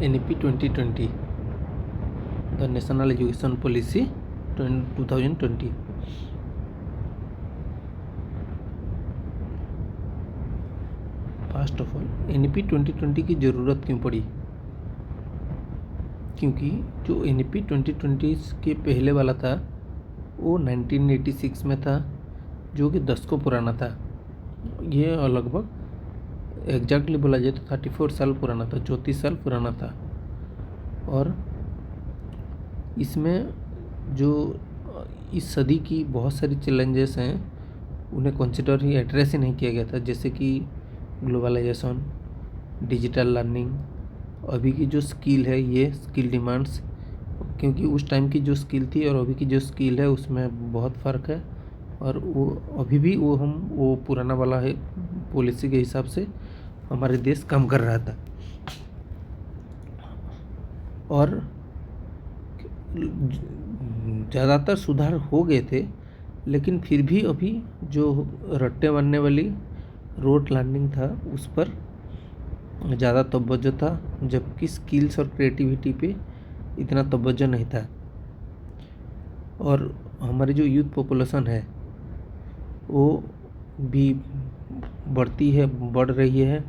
NEP 2020, the National Education Policy 2020। First of all NEP 2020 की ज़रूरत क्यों पड़ी? क्योंकि जो NEP 2020 के पहले वाला था वो 1986 में था, जो कि 10 को पुराना था। ये लगभग एग्जैक्टली बोला जाए तो 34 साल पुराना था, 34 साल पुराना था। और इसमें जो इस सदी की बहुत सारी चैलेंजेस हैं उन्हें कंसिडर ही एड्रेस ही नहीं किया गया था, जैसे कि ग्लोबलाइजेशन, डिजिटल लर्निंग, अभी की जो स्किल है ये स्किल डिमांड्स, क्योंकि उस टाइम की जो स्किल थी और अभी की जो स्किल है उसमें बहुत फ़र्क है। और वो अभी भी वो पुराना वाला है पॉलिसी के हिसाब से हमारे देश काम कर रहा था। और ज़्यादातर सुधार हो गए थे, लेकिन फिर भी अभी जो रट्टे मारने वाली रोट लर्निंग था उस पर ज़्यादा तवज्जो था, जबकि स्किल्स और क्रिएटिविटी पे इतना तवज्जो नहीं था। और हमारी जो यूथ पॉपुलेशन है वो भी बढ़ रही है,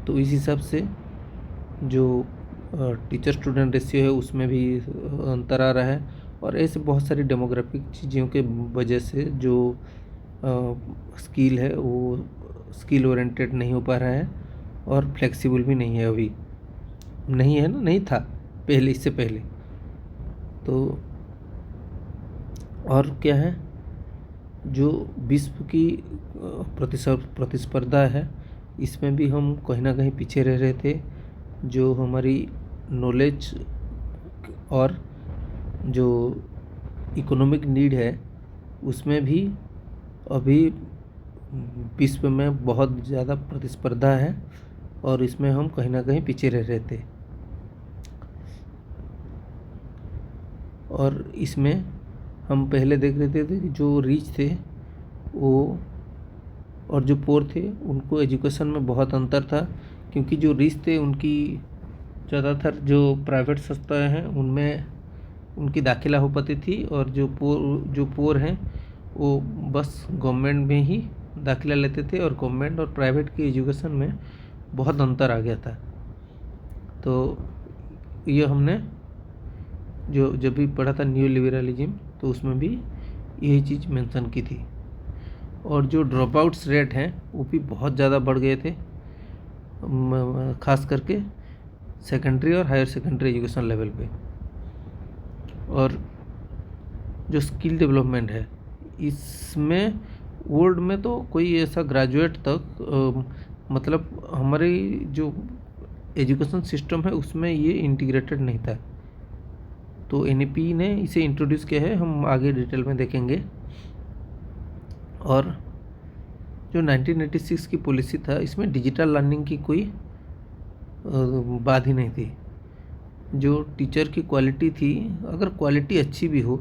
तो इस हिसाब से जो टीचर स्टूडेंट रेशियो है उसमें भी अंतर आ रहा है। और ऐसे बहुत सारी डेमोग्राफिक चीज़ों के वजह से जो स्किल है वो स्किल ओरिएंटेड नहीं हो पा रहा है और फ्लेक्सिबल भी नहीं है, अभी नहीं है ना, नहीं था पहले, इससे पहले तो। और क्या है, जो विश्व की प्रतिस्पर्धा है इसमें भी हम कहीं ना कहीं पीछे रह रहे थे। जो हमारी नॉलेज और जो इकोनॉमिक नीड है उसमें भी अभी विश्व में बहुत ज़्यादा प्रतिस्पर्धा है और इसमें हम कहीं ना कहीं पीछे रह रहे थे। और इसमें हम पहले देख रहे थे कि जो रिच थे वो और जो पुअर थे उनको एजुकेशन में बहुत अंतर था, क्योंकि जो रिच थे उनकी ज़्यादातर जो प्राइवेट संस्थाएं हैं उनमें उनकी दाखिला हो पाती थी, और जो पुअर हैं वो बस गवर्नमेंट में ही दाखिला लेते थे, और गवर्नमेंट और प्राइवेट की एजुकेशन में बहुत अंतर आ गया था। तो ये हमने जब भी पढ़ा था न्यू लिबरलिज्म, तो उसमें भी यही चीज़ मेंशन की थी। और जो ड्रॉप आउट्स रेट हैं वो भी बहुत ज़्यादा बढ़ गए थे, खास करके सेकेंडरी और हायर सेकेंडरी एजुकेशन लेवल पे। और जो स्किल डेवलपमेंट है इसमें वर्ल्ड में तो कोई ऐसा ग्रेजुएट तक मतलब हमारी जो एजुकेशन सिस्टम है उसमें ये इंटीग्रेटेड नहीं था, तो NEP ने इसे इंट्रोड्यूस किया है, हम आगे डिटेल में देखेंगे। और जो 1986 की पॉलिसी था इसमें डिजिटल लर्निंग की कोई बात ही नहीं थी। जो टीचर की क्वालिटी थी, अगर क्वालिटी अच्छी भी हो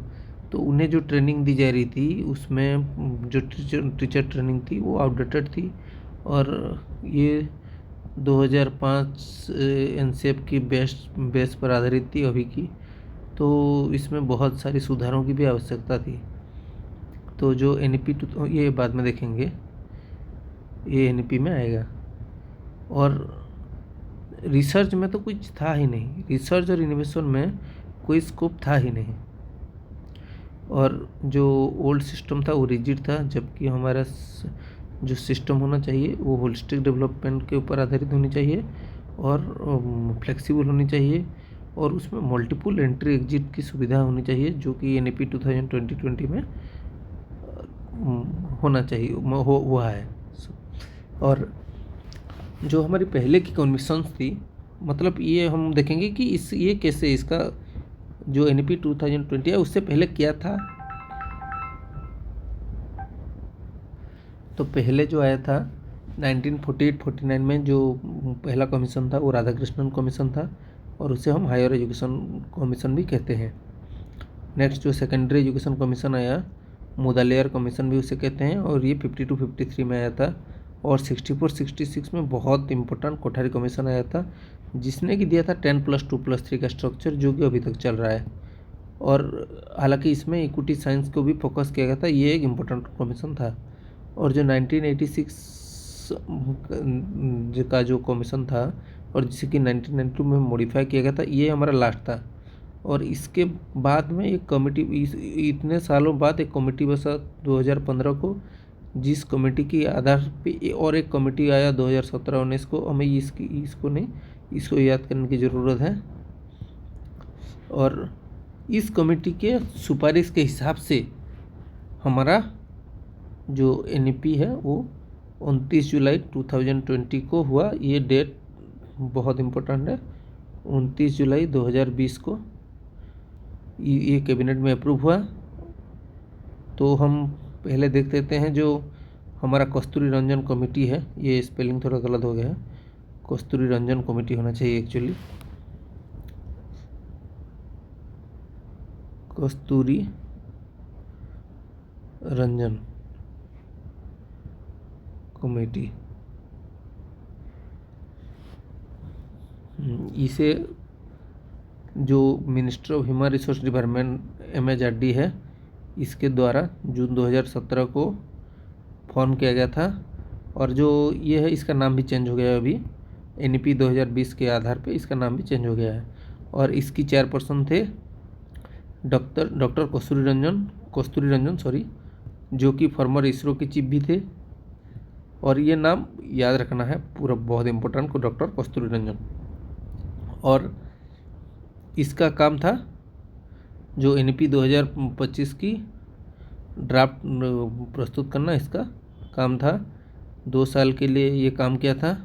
तो उन्हें जो ट्रेनिंग दी जा रही थी उसमें जो टीचर ट्रेनिंग थी वो आउटडेटेड थी। और ये 2005 NCEP की बेस पर आधारित थी अभी की, तो इसमें बहुत सारी सुधारों की भी आवश्यकता थी। तो जो NEP ये बाद में देखेंगे, ये NEP में आएगा। और रिसर्च में तो कुछ था ही नहीं, रिसर्च और इनोवेशन में कोई स्कोप था ही नहीं। और जो ओल्ड सिस्टम था वो रिजिड था, जबकि हमारा जो सिस्टम होना चाहिए वो होलिस्टिक डेवलपमेंट के ऊपर आधारित होनी चाहिए और फ्लेक्सिबल होनी चाहिए, और उसमें मल्टीपल एंट्री एग्जिट की सुविधा होनी चाहिए, जो कि NEP 2020 में होना चाहिए, हुआ है। और जो हमारी पहले की कमीशंस थी, मतलब ये हम देखेंगे कि ये कैसे इसका जो NEP 2020 है उससे पहले क्या था। तो पहले जो आया था 1948-49 में जो पहला कमीशन था वो राधाकृष्णन कमीशन था, और उसे हम हायर एजुकेशन कमीशन भी कहते हैं। नेक्स्ट जो सेकेंडरी एजुकेशन कमीशन आया, मुदालियार कमीशन भी उसे कहते हैं, और ये 52-53 में आया था। और 64-66 में बहुत इम्पोर्टेंट कोठारी कमीशन आया था, जिसने कि दिया था 10+2+3 का स्ट्रक्चर, जो कि अभी तक चल रहा है। और हालांकि इसमें इक्विटी साइंस को भी फोकस किया गया था, ये एक इम्पोर्टेंट कमीशन था। और जो 1986 का जो कमीशन था और जिसे कि 1992 में मॉडिफाई किया गया था, ये हमारा लास्ट था। और इसके बाद में एक कमेटी, इतने सालों बाद एक कमेटी बसा 2015 को, जिस कमेटी के आधार पे और एक कमेटी आया 2017-19 को। हमें इसको याद करने की ज़रूरत है। और इस कमेटी के सुपारिश के हिसाब से हमारा जो NEP है वो 29 जुलाई 2020 को हुआ। ये डेट बहुत इम्पोर्टेंट है, 29 जुलाई 2020 को ये कैबिनेट में अप्रूव हुआ। तो हम पहले देख लेते हैं जो हमारा कस्तूरी रंजन कमेटी है। ये स्पेलिंग थोड़ा गलत हो गया है, कस्तूरी रंजन कमेटी होना चाहिए एक्चुअली, कस्तूरी रंजन कमेटी। इसे जो minister of human resource department MHRD है, इसके द्वारा जून 2017 को फॉर्म किया गया था। और जो ये है, इसका नाम भी चेंज हो गया है अभी, NEP 2020 के आधार पे इसका नाम भी चेंज हो गया है। और इसकी चेयरपर्सन थे डॉक्टर कस्तूरी रंजन जो कि फॉर्मर इसरो के चीफ भी थे। और ये नाम याद रखना है पूरा, बहुत इम्पोर्टेंट को, डॉक्टर कस्तूरी रंजन। और इसका काम था जो NEP 2025 की ड्राफ्ट प्रस्तुत करना, इसका काम था। 2 साल के लिए ये काम किया था।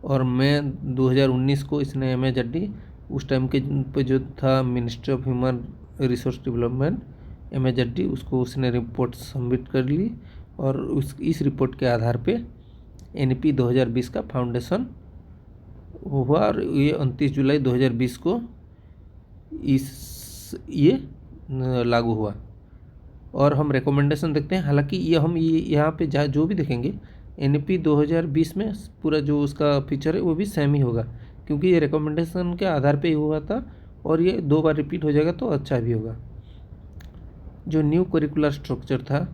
और मई 2019 को इसने MHRD, उस टाइम के पे जो था minister of human resource development MHRD, उसने रिपोर्ट सबमिट कर ली। और इस रिपोर्ट के आधार पे NEP 2020 का फाउंडेशन हुआ। और ये 29 जुलाई 2020 को ये लागू हुआ। और हम रिकमेंडेशन देखते हैं। हालांकि ये यहाँ पे जो भी देखेंगे NEP 2020 में पूरा जो उसका फीचर है वो भी सेम ही होगा, क्योंकि ये रिकमेंडेशन के आधार पे ही हुआ था। और ये 2 बार रिपीट हो जाएगा तो अच्छा भी होगा। जो न्यू करिकुलर स्ट्रक्चर था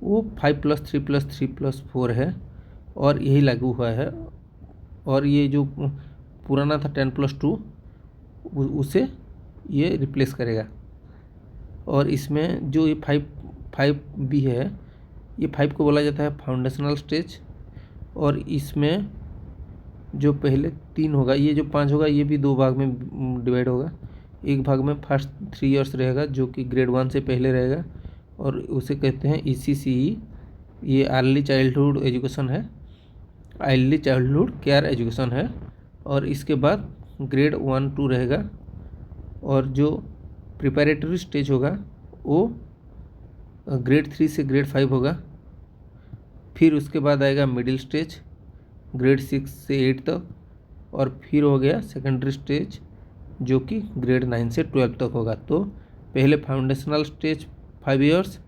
वो 5+3+3+4 है और यही लागू हुआ है। और ये जो पुराना था 10+2 उसे ये रिप्लेस करेगा। और इसमें जो ये 5 भी है, ये 5 को बोला जाता है फाउंडेशनल स्टेज। और इसमें जो पहले 3 होगा, ये जो 5 होगा, ये भी 2 भाग में डिवाइड होगा। एक भाग में फर्स्ट 3 इयर्स रहेगा जो कि ग्रेड 1 से पहले रहेगा और उसे कहते हैं ECCE। ये अर्ली चाइल्डहुड एजुकेशन है, अर्ली चाइल्डहुड केयर एजुकेशन है। और इसके बाद ग्रेड 1-2 रहेगा। और जो प्रिपरेटरी स्टेज होगा वो ग्रेड 3 से ग्रेड 5 होगा। फिर उसके बाद आएगा मिडिल स्टेज ग्रेड 6 से 8 तक। और फिर हो गया सेकेंडरी स्टेज जो कि ग्रेड 9 से 12 तक होगा। तो पहले foundational stage 5 years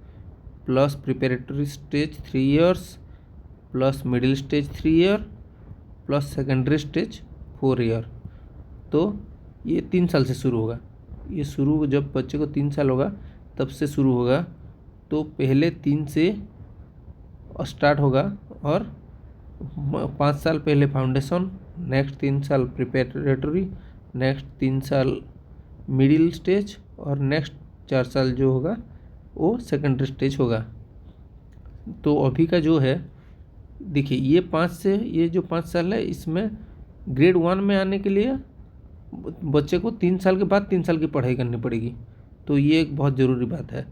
plus preparatory stage 3 years plus middle stage 3 year plus secondary stage 4 year. तो ये 3 साल से शुरू होगा। ये शुरू जब बच्चे को 3 साल होगा तब से शुरू होगा। तो पहले 3 से स्टार्ट होगा और 5 साल पहले फाउंडेशन, नेक्स्ट 3 साल प्रिपरेटरी, नेक्स्ट 3 साल मिडिल स्टेज और नेक्स्ट 4 साल जो होगा वो सेकेंडरी स्टेज होगा। तो अभी का जो है देखिए, ये जो 5 साल है, इसमें ग्रेड 1 में आने के लिए बच्चे को 3 साल के बाद 3 साल की पढ़ाई करनी पड़ेगी। तो ये एक बहुत ज़रूरी बात है।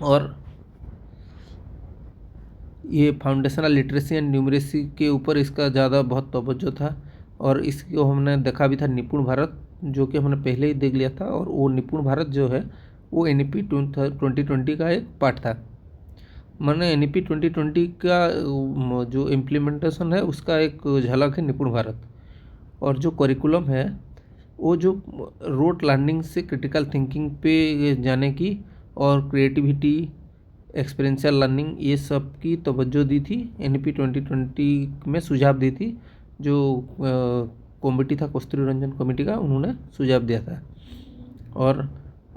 और ये फाउंडेशनल लिटरेसी एंड न्यूमरेसी के ऊपर इसका ज़्यादा बहुत तवज्जो था। और इसको हमने देखा भी था निपुण भारत, जो कि हमने पहले ही देख लिया था। और वो निपुण भारत जो है वो NEP 2020 का एक पार्ट था। मैंने NEP 2020 का जो इम्प्लीमेंटेशन है उसका एक झलक है निपुण भारत। और जो करिकुलम है वो जो रोट लर्निंग से क्रिटिकल थिंकिंग पे जाने की और क्रिएटिविटी, एक्सपीरियंशियल लर्निंग, ये सब की तवज्जो दी थी। NEP 2020 में सुझाव दी थी जो कमेटी था कस्तूरी रंजन कमेटी का, उन्होंने सुझाव दिया था। और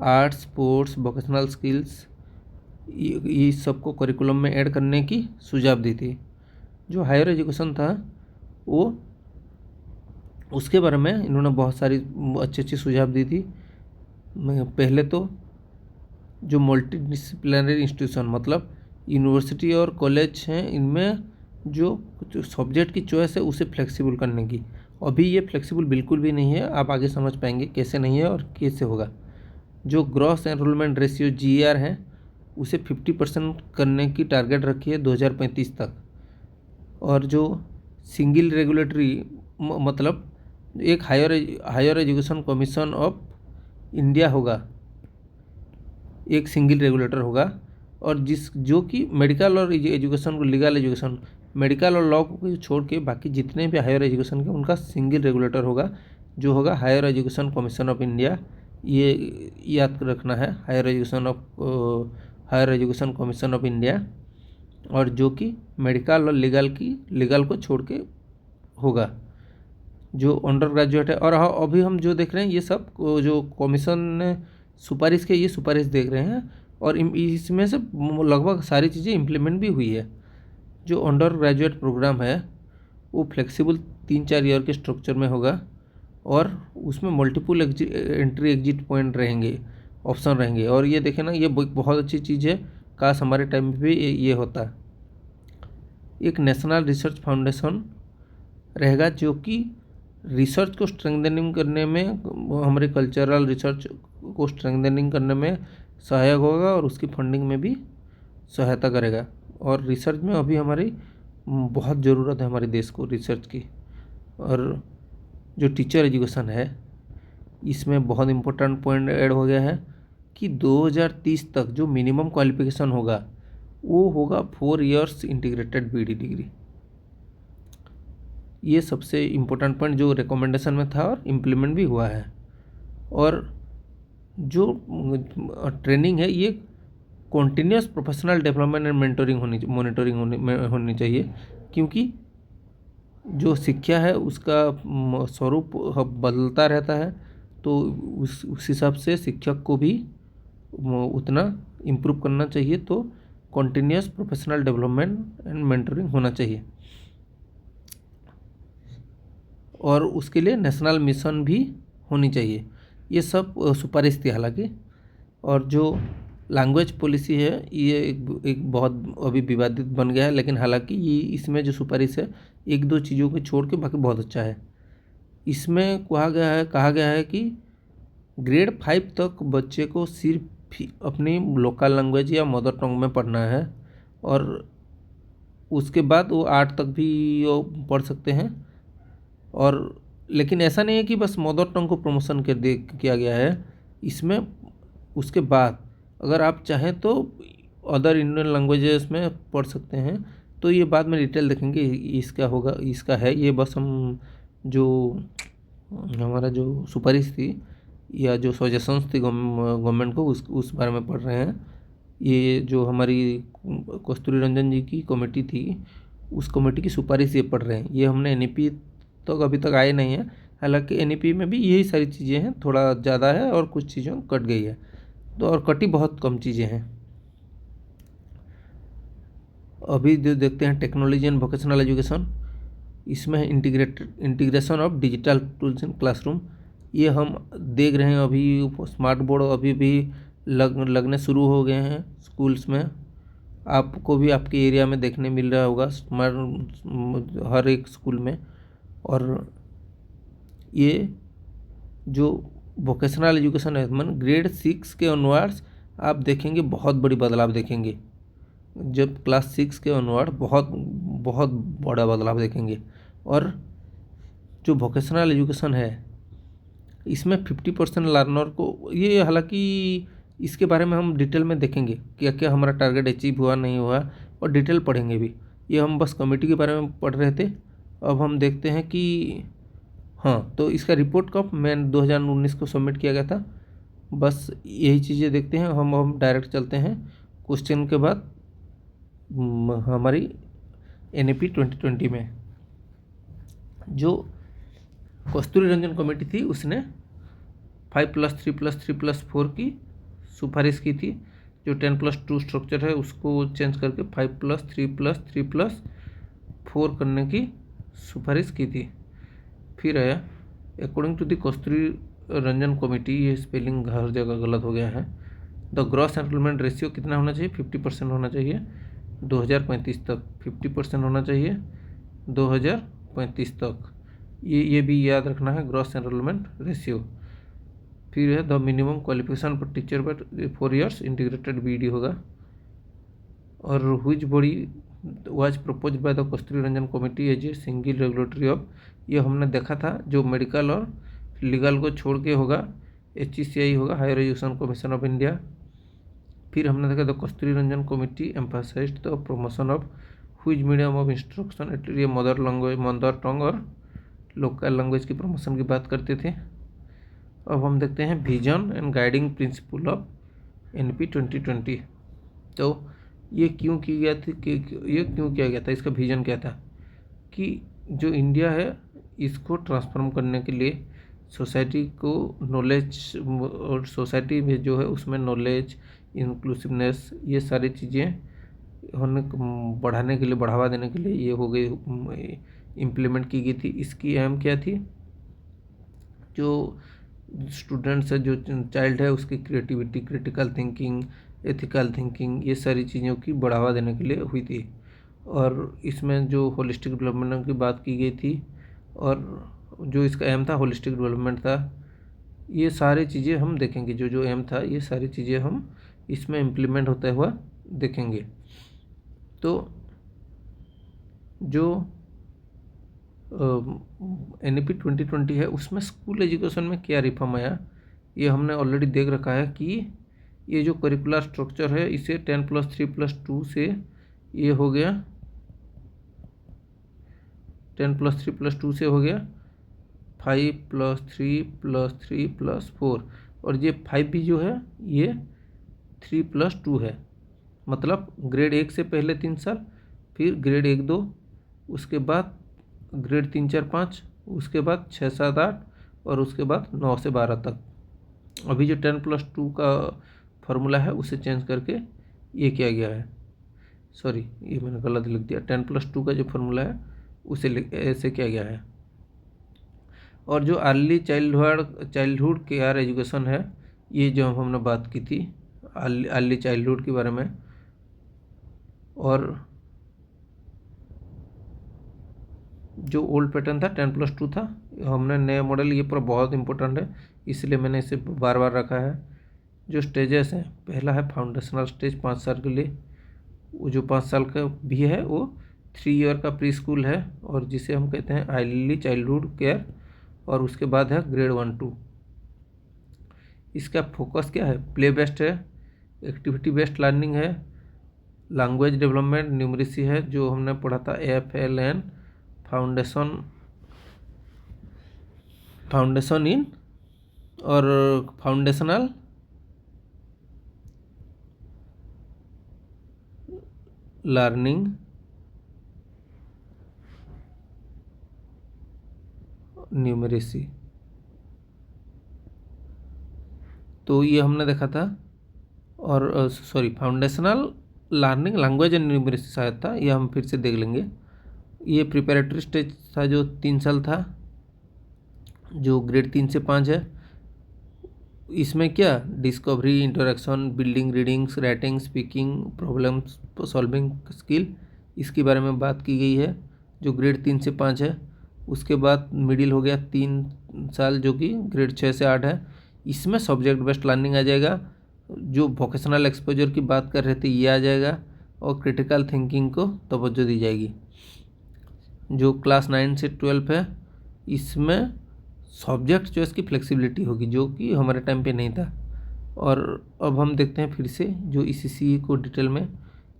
आर्ट्स, स्पोर्ट्स, वोकेशनल स्किल्स ये सबको करिकुलम में ऐड करने की सुझाव दी थी। जो हायर एजुकेशन था वो उसके बारे में इन्होंने बहुत सारी अच्छी अच्छी सुझाव दी थी। पहले तो जो मल्टी डिसिप्लिनरी इंस्टीट्यूशन मतलब यूनिवर्सिटी और कॉलेज हैं, इनमें जो सब्जेक्ट की चॉइस है उसे फ्लेक्सिबल करने की। अभी ये फ्लेक्सिबल बिल्कुल भी नहीं है, आप आगे समझ पाएंगे कैसे नहीं है और कैसे होगा। जो ग्रॉस एनरोलमेंट रेशियो GAR है उसे 50% करने की टारगेट रखी है 2035 तक। और जो सिंगल रेगुलेटरी मतलब एक higher education commission of India होगा, एक सिंगल रेगुलेटर होगा। और जो कि मेडिकल और एजुकेशन को, लीगल एजुकेशन, मेडिकल और लॉ को छोड़ के बाकी जितने भी हायर एजुकेशन के उनका सिंगल रेगुलेटर होगा, जो होगा higher education commission of India. ये याद रखना है, higher education commission of India. और जो कि मेडिकल और लीगल को छोड़ के होगा, जो अंडर ग्रेजुएट है। और हाँ, अभी हम जो देख रहे हैं ये सब जो कमीशन ने सुपारिश के, ये सुपारिश देख रहे हैं और इसमें से लगभग सारी चीज़ें इम्प्लीमेंट भी हुई है। जो अंडर ग्रेजुएट प्रोग्राम है वो फ्लेक्सिबल 3-4 ईयर के स्ट्रक्चर में होगा और उसमें मल्टीपल एंट्री एग्जिट पॉइंट रहेंगे, ऑप्शन रहेंगे। और ये देखें ना, ये बहुत अच्छी चीज़ है, काश हमारे टाइम पे भी ये होता। एक नेशनल रिसर्च फाउंडेशन रहेगा जो कि रिसर्च को स्ट्रेंथनिंग करने में, हमारे कल्चरल रिसर्च को स्ट्रेंथनिंग करने में सहायक होगा और उसकी फंडिंग में भी सहायता करेगा। और रिसर्च में अभी हमारी बहुत ज़रूरत है हमारे देश को रिसर्च की। और जो टीचर एजुकेशन है इसमें बहुत इम्पोर्टेंट पॉइंट ऐड हो गया है कि 2030 तक जो मिनिमम क्वालिफिकेशन होगा वो होगा 4 इयर्स इंटीग्रेटेड BD डिग्री। ये सबसे इम्पोर्टेंट पॉइंट जो रिकमेंडेशन में था और इम्प्लीमेंट भी हुआ है। और जो ट्रेनिंग है ये continuous professional development and monitoring होनी चाहिए, क्योंकि जो शिक्षा है उसका स्वरूप बदलता रहता है। तो उस हिसाब से शिक्षक को भी उतना इम्प्रूव करना चाहिए। तो continuous professional development and mentoring होना चाहिए। और उसके लिए नेशनल मिशन भी होनी चाहिए। ये सब सुपारिश थी हालांकि। और जो लैंग्वेज पॉलिसी है ये एक बहुत अभी विवादित बन गया है, लेकिन हालांकि ये इसमें जो सुपारिश है 1-2 चीज़ों को छोड़ के बाकी बहुत अच्छा है। इसमें कहा गया है कि ग्रेड 5 तक बच्चे को सिर्फ अपनी लोकल लैंग्वेज या मदर टंग में पढ़ना है और उसके बाद वो 8 तक भी वो पढ़ सकते हैं। और लेकिन ऐसा नहीं है कि बस मदर टंग को प्रमोशन किया गया है इसमें। उसके बाद अगर आप चाहें तो अदर इंडियन लैंग्वेजेस में पढ़ सकते हैं। तो ये बाद में डिटेल देखेंगे इसका होगा, इसका है। ये बस हम जो हमारा जो सुपारिश थी या जो सजेशंस थी गवर्नमेंट को उस बारे में पढ़ रहे हैं। ये जो हमारी कस्तूरी रंजन जी की कमेटी थी उस कमेटी की सुपारिश ये पढ़ रहे हैं। ये हमने NEP तो अभी तक आए नहीं है, हालांकि NEP में भी यही सारी चीज़ें हैं, थोड़ा ज़्यादा है और कुछ चीज़ों कट गई है। तो और कटी बहुत कम चीज़ें हैं। अभी जो देखते हैं टेक्नोलॉजी एंड वोकेशनल एजुकेशन, इसमें है integration of digital tools in classroom. ये हम देख रहे हैं अभी स्मार्ट बोर्ड अभी भी लगने शुरू हो गए हैं स्कूल्स में। आपको भी आपके एरिया में देखने मिल रहा होगा स्मार्ट हर एक स्कूल में। और ये जो वोकेशनल एजुकेशन है मन ग्रेड 6 के ऑनवर्ड्स आप देखेंगे बहुत बड़ी बदलाव देखेंगे। जब क्लास 6 के ऑनवर्ड बहुत बहुत बड़ा बदलाव देखेंगे। और जो वोकेशनल एजुकेशन है इसमें 50% लर्नर को, ये हालांकि इसके बारे में हम डिटेल में देखेंगे क्या क्या हमारा टारगेट अचीव हुआ नहीं हुआ और डिटेल पढ़ेंगे भी। ये हम बस कमेटी के बारे में पढ़ रहे थे। अब हम देखते हैं कि हाँ, तो इसका रिपोर्ट कब 2019 को सबमिट किया गया था। बस यही चीज़ें देखते हैं। हम डायरेक्ट चलते हैं क्वेश्चन के बाद हमारी NEP 2020 में। जो कस्तूरी रंजन कमेटी थी उसने 5+3+3+4 की सिफारिश की थी। जो 10+2 स्ट्रक्चर है उसको चेंज करके 5+3+3+4 करने की सिफारिश की थी। फिर आया according to the Kasturi Rangan committee, ये स्पेलिंग हर जगह गलत हो गया है। द ग्रॉस एनरोलमेंट रेशियो कितना होना चाहिए? 50% होना चाहिए 2035 तक। 50% होना चाहिए 2035 तक। ये भी याद रखना है, ग्रॉस एनरोलमेंट रेशियो। फिर है the minimum qualification for teacher but 4 years integrated BEd होगा। और which body was propose by the Kasturi Rangan committee as a single regulatory of, ये हमने देखा था, जो मेडिकल और लीगल को छोड़ के होगा, HECI होगा, higher education commission of India. फिर हमने देखा the Kasturi Rangan committee emphasized the promotion of which medium of instruction, ये मदर लैंग्वेज, मदर टंग और लोकल लैंग्वेज की प्रमोशन की बात करते थे। अब हम देखते हैं vision and guiding principle of NP 2020। तो ये क्यों की गया थी, ये क्यों किया गया था, इसका विजन क्या था कि जो इंडिया है इसको ट्रांसफॉर्म करने के लिए सोसाइटी को नॉलेज, और सोसाइटी में जो है उसमें नॉलेज, इंक्लूसिवनेस, ये सारी चीज़ें होने बढ़ाने के लिए, बढ़ावा देने के लिए ये हो गई, इम्प्लीमेंट की गई थी। इसकी एम क्या थी? जो स्टूडेंट्स है, जो चाइल्ड है, उसकी creativity, critical thinking, ethical thinking, ये सारी चीज़ों की बढ़ावा देने के लिए हुई थी। और इसमें जो होलिस्टिक डेवलपमेंट की बात की गई थी, और जो इसका एम था होलिस्टिक डेवलपमेंट था। ये सारी चीज़ें हम देखेंगे, जो जो एम था ये सारी चीज़ें हम इसमें इम्प्लीमेंट होता हुआ देखेंगे। तो जो NP 2020 है उसमें स्कूल एजुकेशन में क्या रिफॉर्म आया, ये हमने ऑलरेडी देख रखा है कि ये जो करिकुलर स्ट्रक्चर है इसे 10+3+2 से ये हो गया 10+3+2 से हो गया 5+3+3+4, और ये 5 भी जो है ये 3+2 है। मतलब ग्रेड 1 से पहले 3 साल, फिर ग्रेड 1-2, उसके बाद ग्रेड 3-4-5, उसके बाद 6-7-8, और उसके बाद 9 से 12 तक। अभी जो 10+2 का फार्मूला है उसे चेंज करके ये किया गया है, सॉरी ये मैंने गलत लिख दिया, 10+2 का जो फार्मूला है उसे ऐसे किया गया है। और जो अर्ली चाइल्डहुड केयर एजुकेशन है, ये जो हमने बात की थी अर्ली चाइल्डहुड के बारे में, और जो ओल्ड पैटर्न था 10+2 था, हमने नया मॉडल, ये पूरा बहुत इंपॉर्टेंट है इसलिए मैंने इसे बार बार रखा है। जो स्टेजेस हैं, पहला है फाउंडेशनल स्टेज 5 साल के लिए, वो जो 5 साल का भी है वो 3 ईयर का प्री स्कूल है, और जिसे हम कहते हैं अर्ली चाइल्डहुड केयर, और उसके बाद है ग्रेड 1-2। इसका फोकस क्या है? प्ले बेस्ड है, एक्टिविटी बेस्ड लर्निंग है, लैंग्वेज डेवलपमेंट, न्यूमरेसी है जो हमने पढ़ा था FLN, फाउंडेशन इन, और फाउंडेशनल लर्निंग, न्यूमरेसी। तो ये हमने देखा था, और sorry foundational learning, language and numeracy शायद था, ये हम फिर से देख लेंगे। ये प्रिपरेटरी स्टेज था जो 3 साल था, जो ग्रेड 3 से 5 है। इसमें क्या discovery, interaction, building, readings, writing, speaking, problem solving skill, इसके बारे में बात की गई है, जो ग्रेड 3 से 5 है। उसके बाद मिडिल हो गया 3 साल, जो कि ग्रेड 6 से 8 है। इसमें सब्जेक्ट बेस्ड लर्निंग आ जाएगा, जो वोकेशनल एक्सपोजर की बात कर रहे थे ये आ जाएगा, और क्रिटिकल थिंकिंग को तवज्जो दी जाएगी। जो क्लास 9 से 12 है, इसमें सब्जेक्ट चॉइस की फ्लेक्सिबिलिटी होगी, जो कि हमारे टाइम पे नहीं था। और अब हम देखते हैं फिर से जो ECCE को डिटेल में।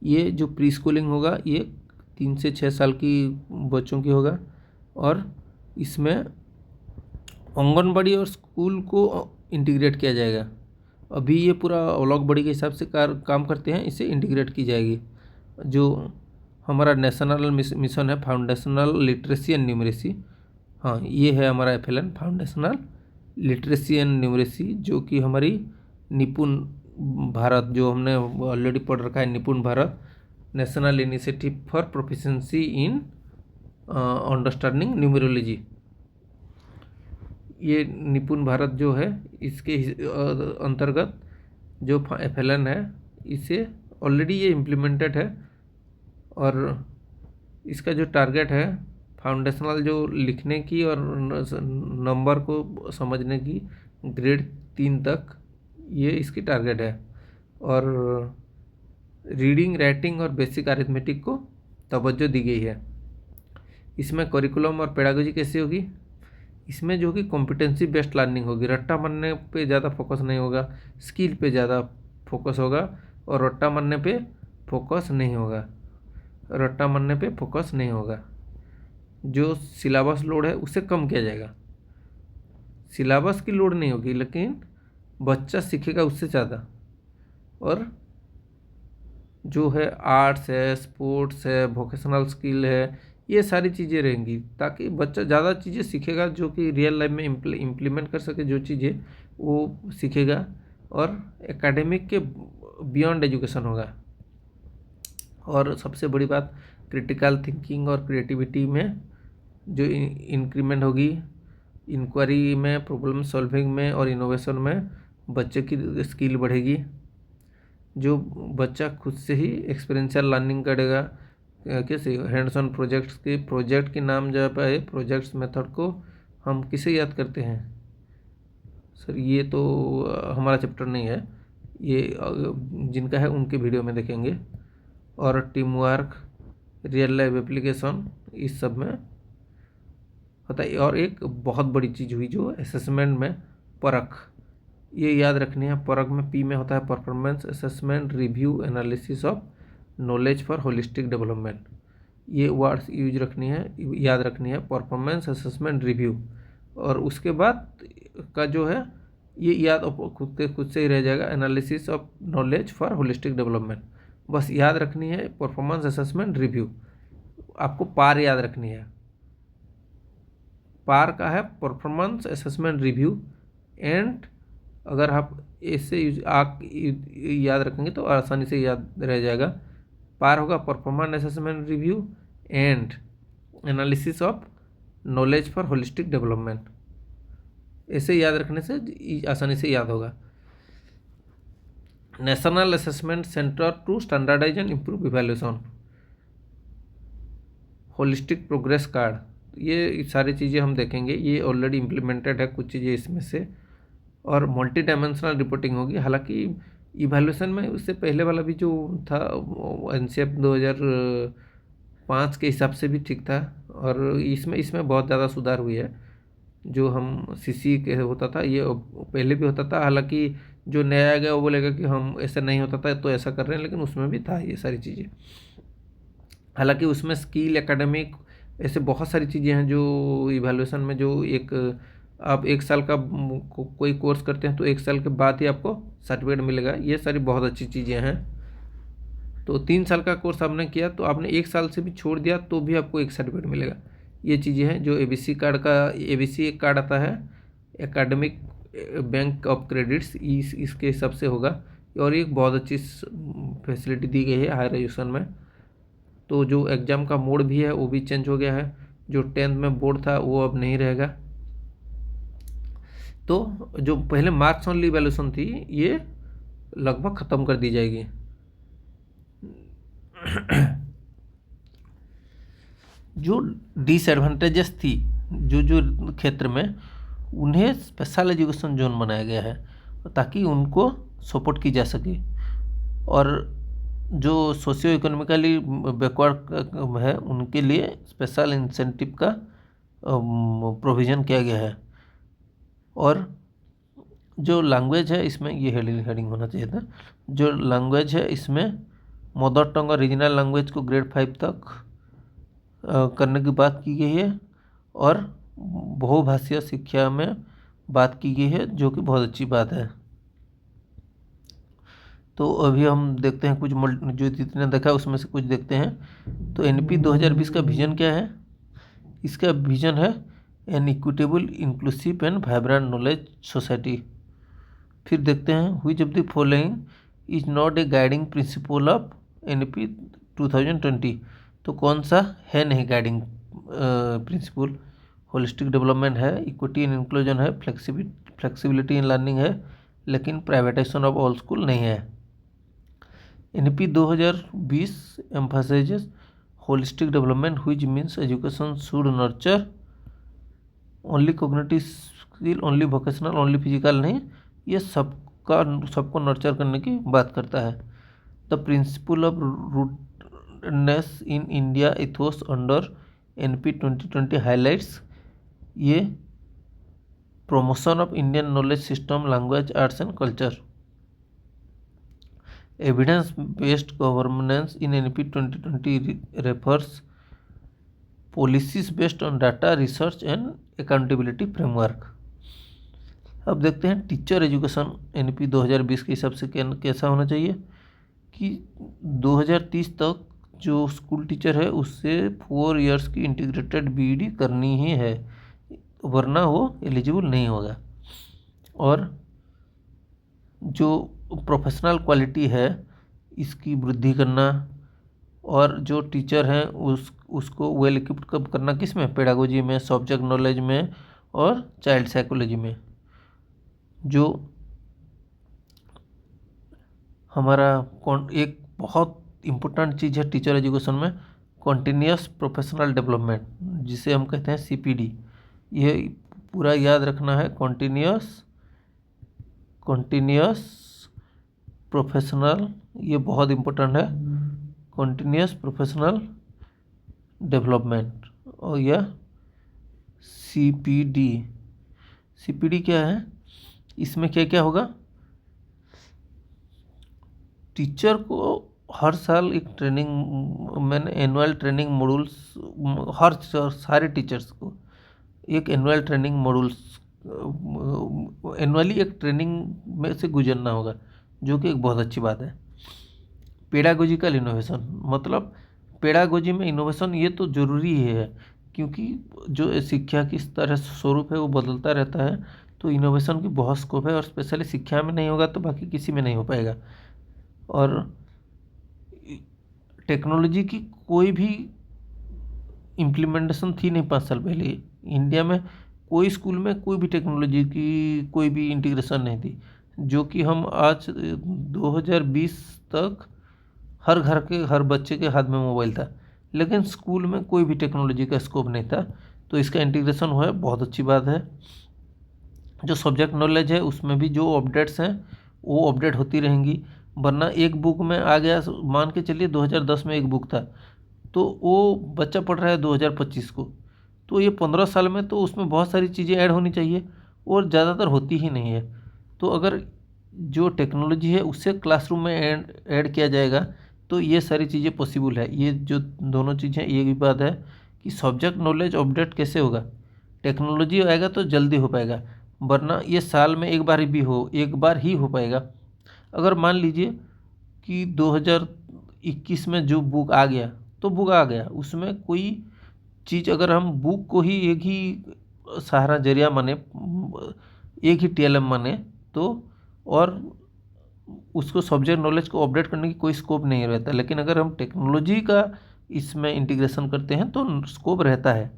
ये जो प्री स्कूलिंग होगा ये 3 से 6 साल की बच्चों की होगा, और इसमें आंगनबाड़ी और स्कूल को इंटीग्रेट किया जाएगा। अभी ये पूरा अलग बड़ी के हिसाब से काम करते हैं, इसे इंटीग्रेट की जाएगी। जो हमारा नेशनल मिशन है फाउंडेशनल लिटरेसी एंड न्यूमरेसी, हाँ, ये है हमारा FLN foundational literacy and numeracy, जो कि हमारी निपुण भारत, जो हमने ऑलरेडी पढ़ रखा है, निपुण Bharat national initiative for proficiency in understanding numerology. ये निपुण भारत जो है, इसके अंतर्गत जो FLN है, इसे ऑलरेडी ये इम्प्लीमेंटेड है। और इसका जो टारगेट है फाउंडेशनल जो लिखने की और नंबर को समझने की, ग्रेड 3 तक, ये इसकी टारगेट है। और रीडिंग, राइटिंग और बेसिक अरिथमेटिक को तवज्जो दी गई है। इसमें करिकुलम और पेडागोजी कैसी होगी? इसमें जो कि कॉम्पिटेंसी बेस्ड लर्निंग होगी, रट्टा मारने पे ज़्यादा फोकस नहीं होगा, स्किल पे ज़्यादा फोकस होगा। और रट्टा मारने पे फोकस नहीं होगा, रट्टा मारने पे फोकस नहीं होगा। जो सिलेबस लोड है उसे कम किया जाएगा, सिलेबस की लोड नहीं होगी, लेकिन बच्चा सीखेगा उससे ज़्यादा। और जो है आर्ट्स है, स्पोर्ट्स है, वोकेशनल स्किल है, ये सारी चीज़ें रहेंगी, ताकि बच्चा ज़्यादा चीज़ें सीखेगा, जो कि रियल लाइफ में इम्प्लीमेंट कर सके, जो चीज़ें वो सीखेगा। और एकेडमिक के बियॉन्ड एजुकेशन होगा। और सबसे बड़ी बात, क्रिटिकल थिंकिंग और क्रिएटिविटी में जो इंक्रीमेंट होगी, इंक्वायरी में, प्रॉब्लम सॉल्विंग में और इनोवेशन में बच्चे की स्किल बढ़ेगी। जो बच्चा खुद से ही एक्सपीरियंशियल लर्निंग करेगा, कैसे हैंड्स ऑन प्रोजेक्ट्स के, प्रोजेक्ट के नाम जहाँ पर है, प्रोजेक्ट्स मेथड को हम किसे याद करते हैं? सर ये तो हमारा चैप्टर नहीं है, ये जिनका है उनके वीडियो में देखेंगे। और team work, real life application, इस सब में होता है। और एक बहुत बड़ी चीज़ हुई जो असेसमेंट में परख, ये याद रखनी है। परख में P में होता है performance assessment review analysis of knowledge for holistic development. ये वर्ड्स यूज रखनी है, याद रखनी है, परफॉर्मेंस असेसमेंट रिव्यू। और उसके बाद का जो है ये याद खुद से ही रह जाएगा, analysis of knowledge for holistic development. बस याद रखनी है परफॉर्मेंस असेसमेंट रिव्यू। आपको पार याद रखनी है, पार का है परफॉर्मेंस असेसमेंट रिव्यू। एंड अगर आप ऐसे याद रखेंगे तो आसानी से याद रह जाएगा। पार होगा performance assessment review and analysis of knowledge for holistic development. ऐसे याद रखने से आसानी से याद होगा। National assessment centre to standardise and improve evaluation, holistic progress card, ये सारी चीज़ें हम देखेंगे। ये ऑलरेडी इम्प्लीमेंटेड है कुछ चीज़ें इसमें से। और मल्टी डायमेंशनल रिपोर्टिंग होगी। हालांकि इवैल्यूएशन में उससे पहले वाला भी जो था NCF 2005 के हिसाब से भी ठीक था। और इसमें बहुत ज़्यादा सुधार हुई है। जो हम CC के होता था, ये पहले भी होता था। हालांकि जो नया आ गया वो बोलेगा कि हम ऐसा नहीं होता था तो ऐसा कर रहे हैं, लेकिन उसमें भी था ये सारी चीज़ें। हालांकि उसमें स्किल, एकेडमिक, ऐसे बहुत सारी चीज़ें हैं जो इवैल्यूएशन में, जो आप 1 साल का कोई कोर्स करते हैं तो 1 साल के बाद ही आपको सर्टिफिकेट मिलेगा। ये सारी बहुत अच्छी चीज़ें हैं। तो 3 साल का कोर्स आपने किया तो आपने 1 साल से भी छोड़ दिया तो भी आपको एक सर्टिफिकेट मिलेगा। ये चीज़ें हैं। जो ABC कार्ड का, ABC एक कार्ड आता है, एकेडमिक बैंक ऑफ क्रेडिट्स, इसके हिसाब से होगा। और एक बहुत अच्छी फैसिलिटी दी गई है हायर एजुकेशन में। तो जो एग्ज़ाम का मोड भी है वो भी चेंज हो गया है। जो 10th में बोर्ड था वो अब नहीं रहेगा। तो जो पहले मार्क्स ओनली इवैल्यूएशन थी, ये लगभग ख़त्म कर दी जाएगी। जो डिसएडवांटेजेस थी जो क्षेत्र में, उन्हें स्पेशल एजुकेशन जोन बनाया गया है ताकि उनको सपोर्ट की जा सके। और जो सोशियो इकोनॉमिकली बैकवर्ड है उनके लिए स्पेशल इंसेंटिव का प्रोविज़न किया गया है। और जो लैंग्वेज है इसमें, ये हेडिंग होना चाहिए था। जो लैंग्वेज है इसमें मदर टंग और रीजनल लैंग्वेज को ग्रेड 5 तक करने की बात की गई है। और बहुभाषीय शिक्षा में बात की गई है, जो कि बहुत अच्छी बात है। तो अभी हम देखते हैं कुछ जो जितने देखा उसमें से कुछ देखते हैं। तो NP 2020 का विजन क्या है? इसका विजन है an equitable inclusive and vibrant knowledge society. फिर देखते हैं which of the following is not a guiding principle of NEP 2020। तो कौन सा है नहीं गाइडिंग प्रिंसिपल? होलिस्टिक डेवलपमेंट है, इक्विटी एंड इंक्लूजन है, फ्लेक्सिबिलिटी इन लर्निंग है, लेकिन प्राइवेटाइजेशन ऑफ ऑल स्कूल नहीं है। NEP 2020 emphasizes holistic development, which means education should nurture only cognitive skill, only vocational, only physical नहीं, ये सबको नर्चर करने की बात करता है। The principle of rootedness in India ethos under NP 2020 highlights ये promotion of Indian knowledge system, language, arts and culture. Evidence based governance in NP 2020 refers policies based on data, research and accountability framework. अब देखते हैं teacher education NP 2020 के हिसाब से कैसा होना चाहिए कि 2030 तक जो स्कूल टीचर है उससे 4 इयर्स की इंटीग्रेटेड BEd करनी ही है, वरना वो एलिजिबल नहीं होगा। और जो प्रोफेशनल क्वालिटी है इसकी वृद्धि करना, और जो टीचर हैं उसको वेल इक्विप्ड कब करना, किस में? पेडागोजी में, सब्जेक्ट नॉलेज में और चाइल्ड साइकोलॉजी में। जो हमारा एक बहुत इम्पोर्टेंट चीज़ है टीचर एजुकेशन में, कॉन्टिन्यूस प्रोफेशनल डेवलपमेंट, जिसे हम कहते हैं CPD। ये पूरा याद रखना है, कॉन्टिन्यूस प्रोफेशनल, ये बहुत इम्पोर्टेंट है, कॉन्टिन्यूस प्रोफेशनल डेवलपमेंट। और यह CPD क्या है? इसमें क्या क्या होगा? टीचर को हर साल एक ट्रेनिंग, मैंने एनुअल ट्रेनिंग मॉड्यूल्स, सारे टीचर्स को एक एनुअल ट्रेनिंग मॉड्यूल्स, एनुअली एक ट्रेनिंग में से गुजरना होगा, जो कि एक बहुत अच्छी बात है। पेडागोजिकल इनोवेशन, मतलब पेडागोजी में इनोवेशन ये तो ज़रूरी ही है, क्योंकि जो शिक्षा की तरह स्वरूप है वो बदलता रहता है, तो इनोवेशन की बहुत स्कोप है, और स्पेशली शिक्षा में नहीं होगा तो बाकी किसी में नहीं हो पाएगा। और टेक्नोलॉजी की कोई भी इम्प्लीमेंटेशन थी नहीं 5 साल पहले इंडिया में, कोई स्कूल में कोई भी टेक्नोलॉजी की कोई भी इंटीग्रेशन नहीं थी, जो कि हम आज 2020 तक हर घर के हर बच्चे के हाथ में मोबाइल था, लेकिन स्कूल में कोई भी टेक्नोलॉजी का स्कोप नहीं था। तो इसका इंटीग्रेशन हुआ है, बहुत अच्छी बात है। जो सब्जेक्ट नॉलेज है उसमें भी जो अपडेट्स हैं वो अपडेट होती रहेंगी, वरना एक बुक में आ गया, मान के चलिए 2010 में एक बुक था, तो वो बच्चा पढ़ रहा है 2025 को, तो ये 15 साल में तो उसमें बहुत सारी चीज़ें ऐड होनी चाहिए, और ज़्यादातर होती ही नहीं है। तो अगर जो टेक्नोलॉजी है उससे क्लासरूम में ऐड किया जाएगा तो ये सारी चीज़ें पॉसिबल है। ये जो दोनों चीज़ें, ये भी बात है कि सब्जेक्ट नॉलेज अपडेट कैसे होगा, टेक्नोलॉजी आएगा तो जल्दी हो पाएगा, वरना ये साल में एक बार ही हो पाएगा। अगर मान लीजिए कि 2021 में जो बुक आ गया तो बुक आ गया, उसमें कोई चीज़ अगर हम बुक को ही एक ही सहारा जरिया माने, एक ही TLM माने, तो और उसको सब्जेक्ट नॉलेज को अपडेट करने की कोई स्कोप नहीं रहता। लेकिन अगर हम टेक्नोलॉजी का इसमें इंटीग्रेशन करते हैं तो स्कोप रहता है।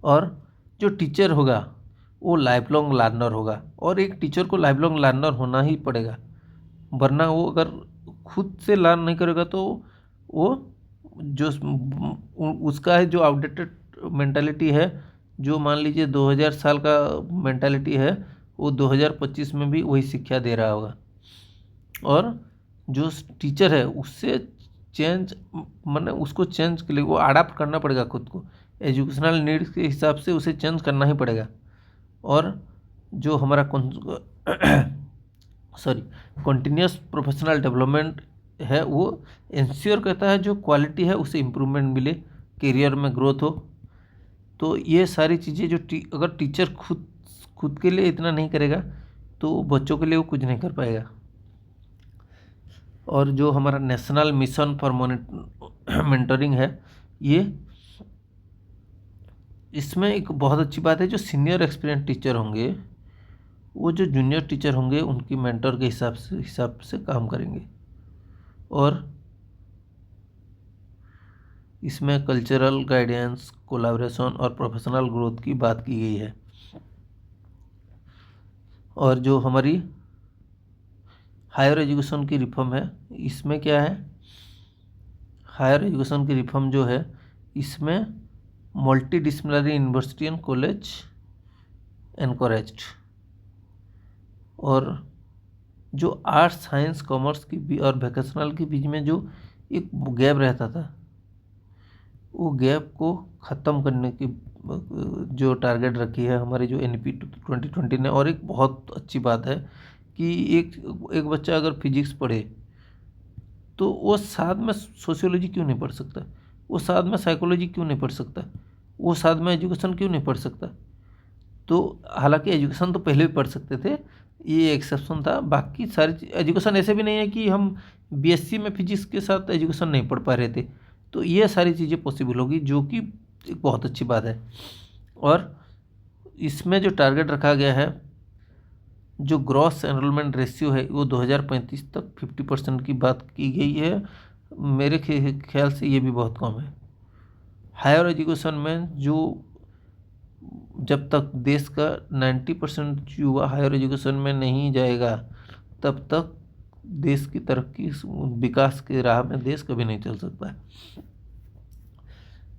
और जो टीचर होगा वो लाइफ लॉन्ग लर्नर होगा, और एक टीचर को लाइफ लॉन्ग लर्नर होना ही पड़ेगा, वरना वो अगर खुद से लर्न नहीं करेगा तो वो जो उसका है जो आउटडेटेड मेंटालिटी है, जो मान लीजिए 2000 साल का मेंटालिटी है, वो 2025 में भी वही शिक्षा दे रहा होगा। और जो टीचर है उससे चेंज, माने उसको चेंज के लिए वो अडाप्ट करना पड़ेगा खुद को, एजुकेशनल नीड्स के हिसाब से उसे चेंज करना ही पड़ेगा। और जो हमारा कंटिन्यूस प्रोफेशनल डेवलपमेंट है वो इंश्योर करता है जो क्वालिटी है उसे इम्प्रूवमेंट मिले, करियर में ग्रोथ हो। तो ये सारी चीज़ें जो अगर टीचर खुद के लिए इतना नहीं करेगा तो बच्चों के लिए वो कुछ नहीं कर पाएगा। और जो हमारा नेशनल मिशन फॉर मेंटरिंग है, ये इसमें एक बहुत अच्छी बात है, जो सीनियर एक्सपीरियंस टीचर होंगे वो जो जूनियर टीचर होंगे उनकी मेंटर के हिसाब से काम करेंगे। और इसमें कल्चरल गाइडेंस, कोलैबोरेशन और प्रोफेशनल ग्रोथ की बात की गई है। और जो हमारी हायर एजुकेशन की रिफॉर्म है, इसमें क्या है, हायर एजुकेशन की रिफॉर्म जो है इसमें multi disciplinary university and college encouraged. और जो आर्ट्स, साइंस, कॉमर्स की और वोकेशनल के बीच में जो एक गैप रहता था, वो गैप को ख़त्म करने की जो टारगेट रखी है हमारी जो NEP 2020 ने। और एक बहुत अच्छी बात है कि एक बच्चा अगर फिजिक्स पढ़े तो वो साथ में सोशियोलॉजी क्यों नहीं पढ़ सकता, वो साथ में साइकोलॉजी क्यों नहीं पढ़ सकता, वो साथ में एजुकेशन क्यों नहीं पढ़ सकता। तो हालांकि एजुकेशन तो पहले भी पढ़ सकते थे, ये एक्सेप्शन था। बाकी सारी एजुकेशन ऐसे भी नहीं है कि हम BSc में फिजिक्स के साथ एजुकेशन नहीं पढ़ पा रहे थे। तो ये सारी चीज़ें पॉसिबल होगी, जो कि एक बहुत अच्छी बात है। और इसमें जो टारगेट रखा गया है, जो ग्रॉस एनरोलमेंट रेशियो है वो 2035 तक 50% की बात की गई है। मेरे ख्याल से ये भी बहुत कम है। हायर एजुकेशन में जो जब तक देश का 90% युवा हायर एजुकेशन में नहीं जाएगा, तब तक देश की तरक्की, विकास के राह में देश कभी नहीं चल सकता है।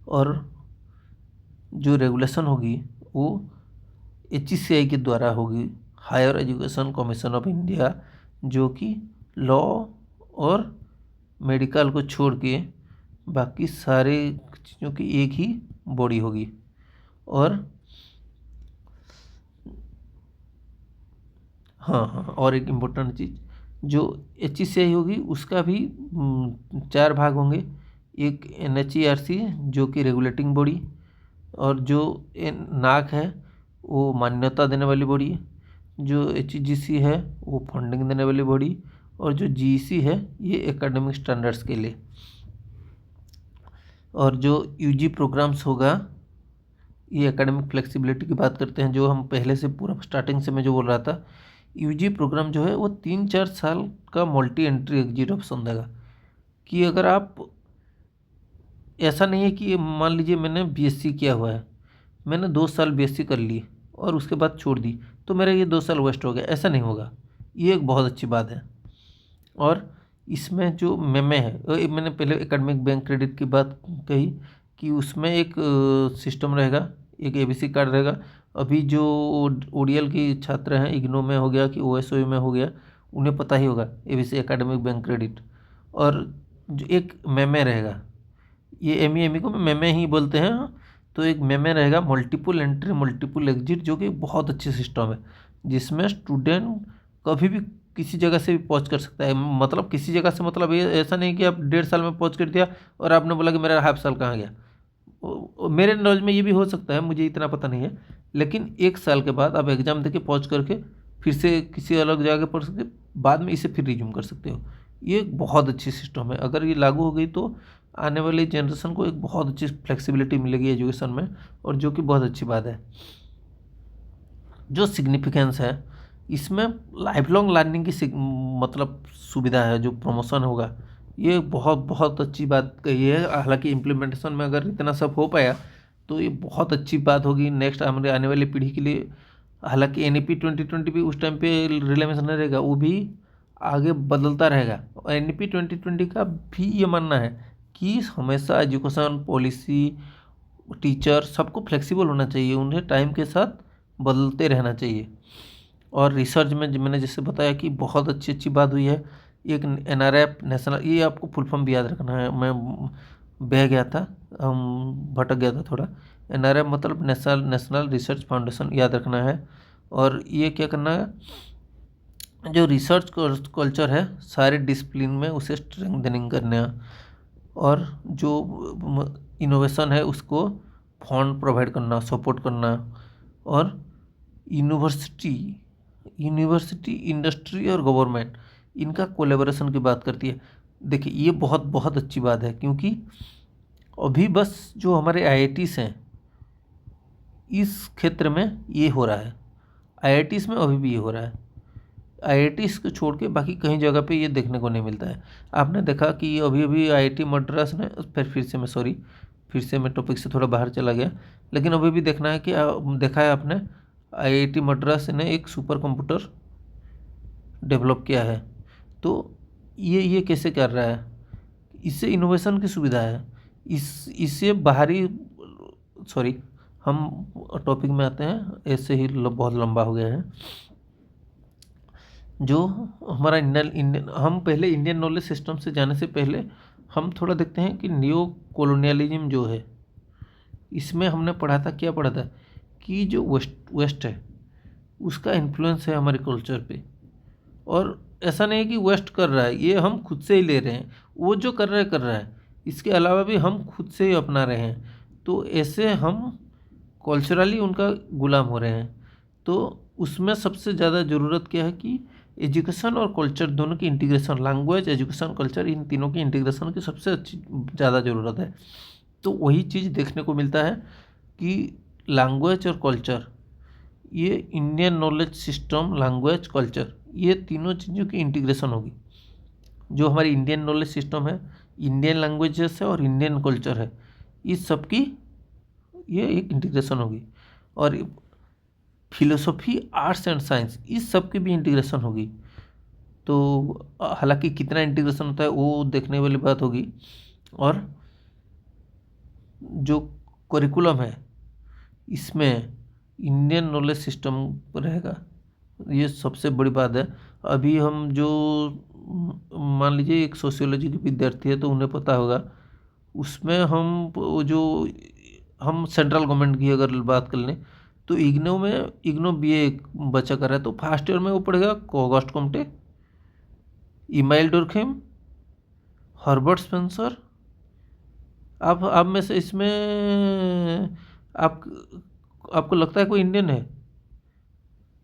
और जो रेगुलेशन होगी वो HECI के द्वारा होगी, higher education commission of India, जो कि लॉ और मेडिकल को छोड़ के बाकी सारे चीज़ों की एक ही बॉडी होगी। और हाँ, और एक इम्पोर्टेंट चीज़, जो HECI होगी उसका भी 4 भाग होंगे। एक NHERC जो कि रेगुलेटिंग बॉडी, और जो नाक है वो मान्यता देने वाली बॉडी है, जो HEGC है वो फंडिंग देने वाली बॉडी, और जो GEC है ये एकेडमिक स्टैंडर्ड्स के लिए। और जो UG प्रोग्राम्स होगा, ये एकेडमिक फ्लेक्सिबिलिटी की बात करते हैं, जो हम पहले से पूरा स्टार्टिंग से मैं जो बोल रहा था। UG प्रोग्राम जो है वो 3-4 साल का मल्टी एंट्री एग्जिट ऑप्शन देगा, कि अगर आप, ऐसा नहीं है कि मान लीजिए मैंने BSc किया हुआ है, मैंने 2 साल BSc कर ली और उसके बाद छोड़ दी, तो मेरा ये 2 साल वेस्ट हो गया, ऐसा नहीं होगा। ये एक बहुत अच्छी बात है। और इसमें जो मेमे है, मैंने पहले एकेडमिक बैंक क्रेडिट की बात कही कि उसमें एक सिस्टम रहेगा, एक ABC कार्ड रहेगा। अभी जो ODL की छात्र हैं, इग्नो में हो गया कि OSOE में हो गया, उन्हें पता ही होगा ABC एकेडमिक बैंक क्रेडिट। और जो एक मेमे रहेगा, ये MEME को मेमे ही बोलते हैं। तो एक मेमे रहेगा, मल्टीपल एंट्री मल्टीपल एग्जिट, जो कि बहुत अच्छी सिस्टम है, जिसमें स्टूडेंट कभी भी किसी जगह से भी पहुंच कर सकता है। मतलब किसी जगह से, मतलब ये ऐसा नहीं कि आप 1.5 साल में पहुंच कर दिया और आपने बोला कि मेरा हाफ साल कहाँ गया। मेरे नॉलेज में ये भी हो सकता है, मुझे इतना पता नहीं है, लेकिन 1 साल के बाद आप एग्ज़ाम देके पहुंच करके फिर से किसी अलग जगह पढ़ सकते, बाद में इसे फिर रिज्यूम कर सकते हो। ये एक बहुत अच्छी सिस्टम है, अगर ये लागू हो गई तो आने वाली जनरेशन को एक बहुत अच्छी फ्लेक्सिबिलिटी मिलेगी एजुकेशन में, और जो कि बहुत अच्छी बात है। जो सिग्निफिकेंस है इसमें, लाइफ लॉन्ग लर्निंग की मतलब सुविधा है, जो प्रमोशन होगा, ये बहुत बहुत अच्छी बात कही है। हालांकि इम्प्लीमेंटेशन में अगर इतना सब हो पाया तो ये बहुत अच्छी बात होगी नेक्स्ट हमारे आने वाली पीढ़ी के लिए। हालांकि NEP 2020 भी उस टाइम पे रिलेवेंस नहीं रहेगा, वो भी आगे बदलता रहेगा। और NEP 2020 का भी ये मानना है कि हमेशा एजुकेशन पॉलिसी, टीचर सबको फ्लेक्सिबल होना चाहिए, उन्हें टाइम के साथ बदलते रहना चाहिए। और रिसर्च में मैंने जैसे बताया कि बहुत अच्छी अच्छी बात हुई है। एक NRF नेशनल, ये आपको फुल फॉर्म भी याद रखना है, मैं बह गया था, भटक गया था थोड़ा। NRF मतलब नेशनल रिसर्च फाउंडेशन, याद रखना है। और ये क्या करना है, जो रिसर्च कल्चर है सारे डिसिप्लिन में उसे स्ट्रेंथनिंग करना, और जो इनोवेशन है उसको फंड प्रोवाइड करना, सपोर्ट करना। और यूनिवर्सिटी, इंडस्ट्री और गवर्नमेंट, इनका कोलेबोरेशन की बात करती है। देखिए ये बहुत बहुत अच्छी बात है, क्योंकि अभी बस जो हमारे IITs हैं इस क्षेत्र में ये हो रहा है, IITs में अभी भी ये हो रहा है। IITs को छोड़ के बाकी कहीं जगह पे ये देखने को नहीं मिलता है। आपने देखा कि अभी अभी IIT मद्रास ने फिर से मैं टॉपिक से थोड़ा बाहर चला गया, लेकिन अभी भी देखना है कि देखा है आपने IIT मद्रास ने एक सुपर कंप्यूटर डेवलप किया है। तो ये कैसे कर रहा है? इससे इनोवेशन की सुविधा है। इससे बाहरी सॉरी हम टॉपिक में आते हैं, ऐसे ही बहुत लंबा हो गया है। जो हमारा इंडियन हम पहले इंडियन नॉलेज सिस्टम से जाने से पहले हम थोड़ा देखते हैं कि न्यू कॉलोनियलिज्म जो है, इसमें हमने क्या पढ़ा था कि जो वेस्ट है उसका इन्फ्लुएंस है हमारे कल्चर पे। और ऐसा नहीं है कि वेस्ट कर रहा है, ये हम खुद से ही ले रहे हैं। वो जो कर रहा है, इसके अलावा भी हम खुद से ही अपना रहे हैं। तो ऐसे हम कल्चरली उनका गुलाम हो रहे हैं। तो उसमें सबसे ज़्यादा ज़रूरत क्या है कि एजुकेशन और कल्चर दोनों की इंटीग्रेशन, लैंग्वेज, एजुकेशन, कल्चर, इन तीनों की इंटीग्रेशन की सबसे अच्छी ज़्यादा ज़रूरत है। तो वही चीज़ देखने को मिलता है कि लैंग्वेज और कल्चर, ये Indian knowledge system, language, culture, ये तीनों चीज़ों की इंटीग्रेशन होगी। जो हमारी इंडियन नॉलेज सिस्टम है, इंडियन लैंग्वेजेस है और इंडियन कल्चर है, इस सब की ये एक इंटीग्रेशन होगी। और फिलोसफी, आर्ट्स एंड साइंस, इस सब की भी इंटीग्रेशन होगी। तो हालांकि कितना इंटीग्रेशन होता है वो देखने वाली बात होगी। और जो करिकुलम है इसमें इंडियन नॉलेज सिस्टम रहेगा, ये सबसे बड़ी बात है। अभी हम जो मान लीजिए एक सोशियोलॉजी के विद्यार्थी है तो उन्हें पता होगा, उसमें हम सेंट्रल गवर्नमेंट की अगर बात कर लें तो इग्नो BA एक बच्चा कर रहा है तो फर्स्ट ईयर में वो पढ़ेगा Auguste Comte, Emile Durkheim, Herbert Spencer. आप में से इसमें आपको लगता है कोई इंडियन है?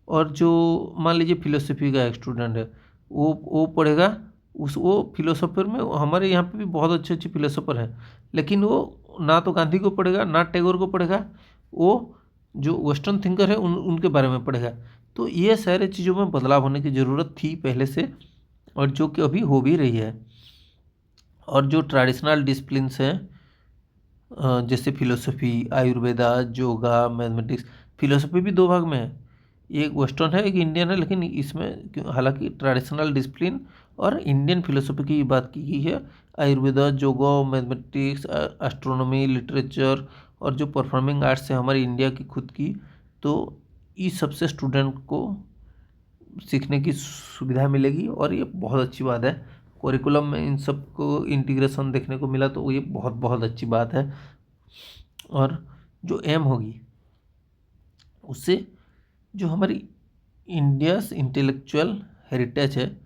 और जो मान लीजिए फिलोसफी का एक स्टूडेंट है, वो पढ़ेगा वो फिलोसोफर में हमारे यहाँ पे भी बहुत अच्छे अच्छे फिलोसोफर हैं, लेकिन वो ना तो गांधी को पढ़ेगा ना टैगोर को पढ़ेगा, वो जो वेस्टर्न थिंकर है उनके बारे में पढ़ेगा। तो ये सारे चीज़ों में बदलाव होने की ज़रूरत थी पहले से, और जो कि अभी हो भी रही है। और जो ट्रेडिशनल डिसिप्लिन्स हैं, जैसे philosophy, Ayurveda, yoga, mathematics, philosophy भी दो भाग में है, एक वेस्टर्न है एक इंडियन है, लेकिन इसमें हालांकि ट्रेडिशनल डिसिप्लिन और इंडियन फिलोसफी की बात की गई है। Ayurveda, yoga, mathematics, astronomy, literature और जो परफॉर्मिंग आर्ट्स है हमारी इंडिया की खुद की, तो इस सबसे स्टूडेंट को सीखने की सुविधा मिलेगी और ये बहुत अच्छी बात है। करिकुलम में इन सब को इंटीग्रेशन देखने को मिला तो ये बहुत बहुत अच्छी बात है। और जो एम होगी उससे जो हमारी इंडियाज़ इंटेलेक्चुअल हेरिटेज है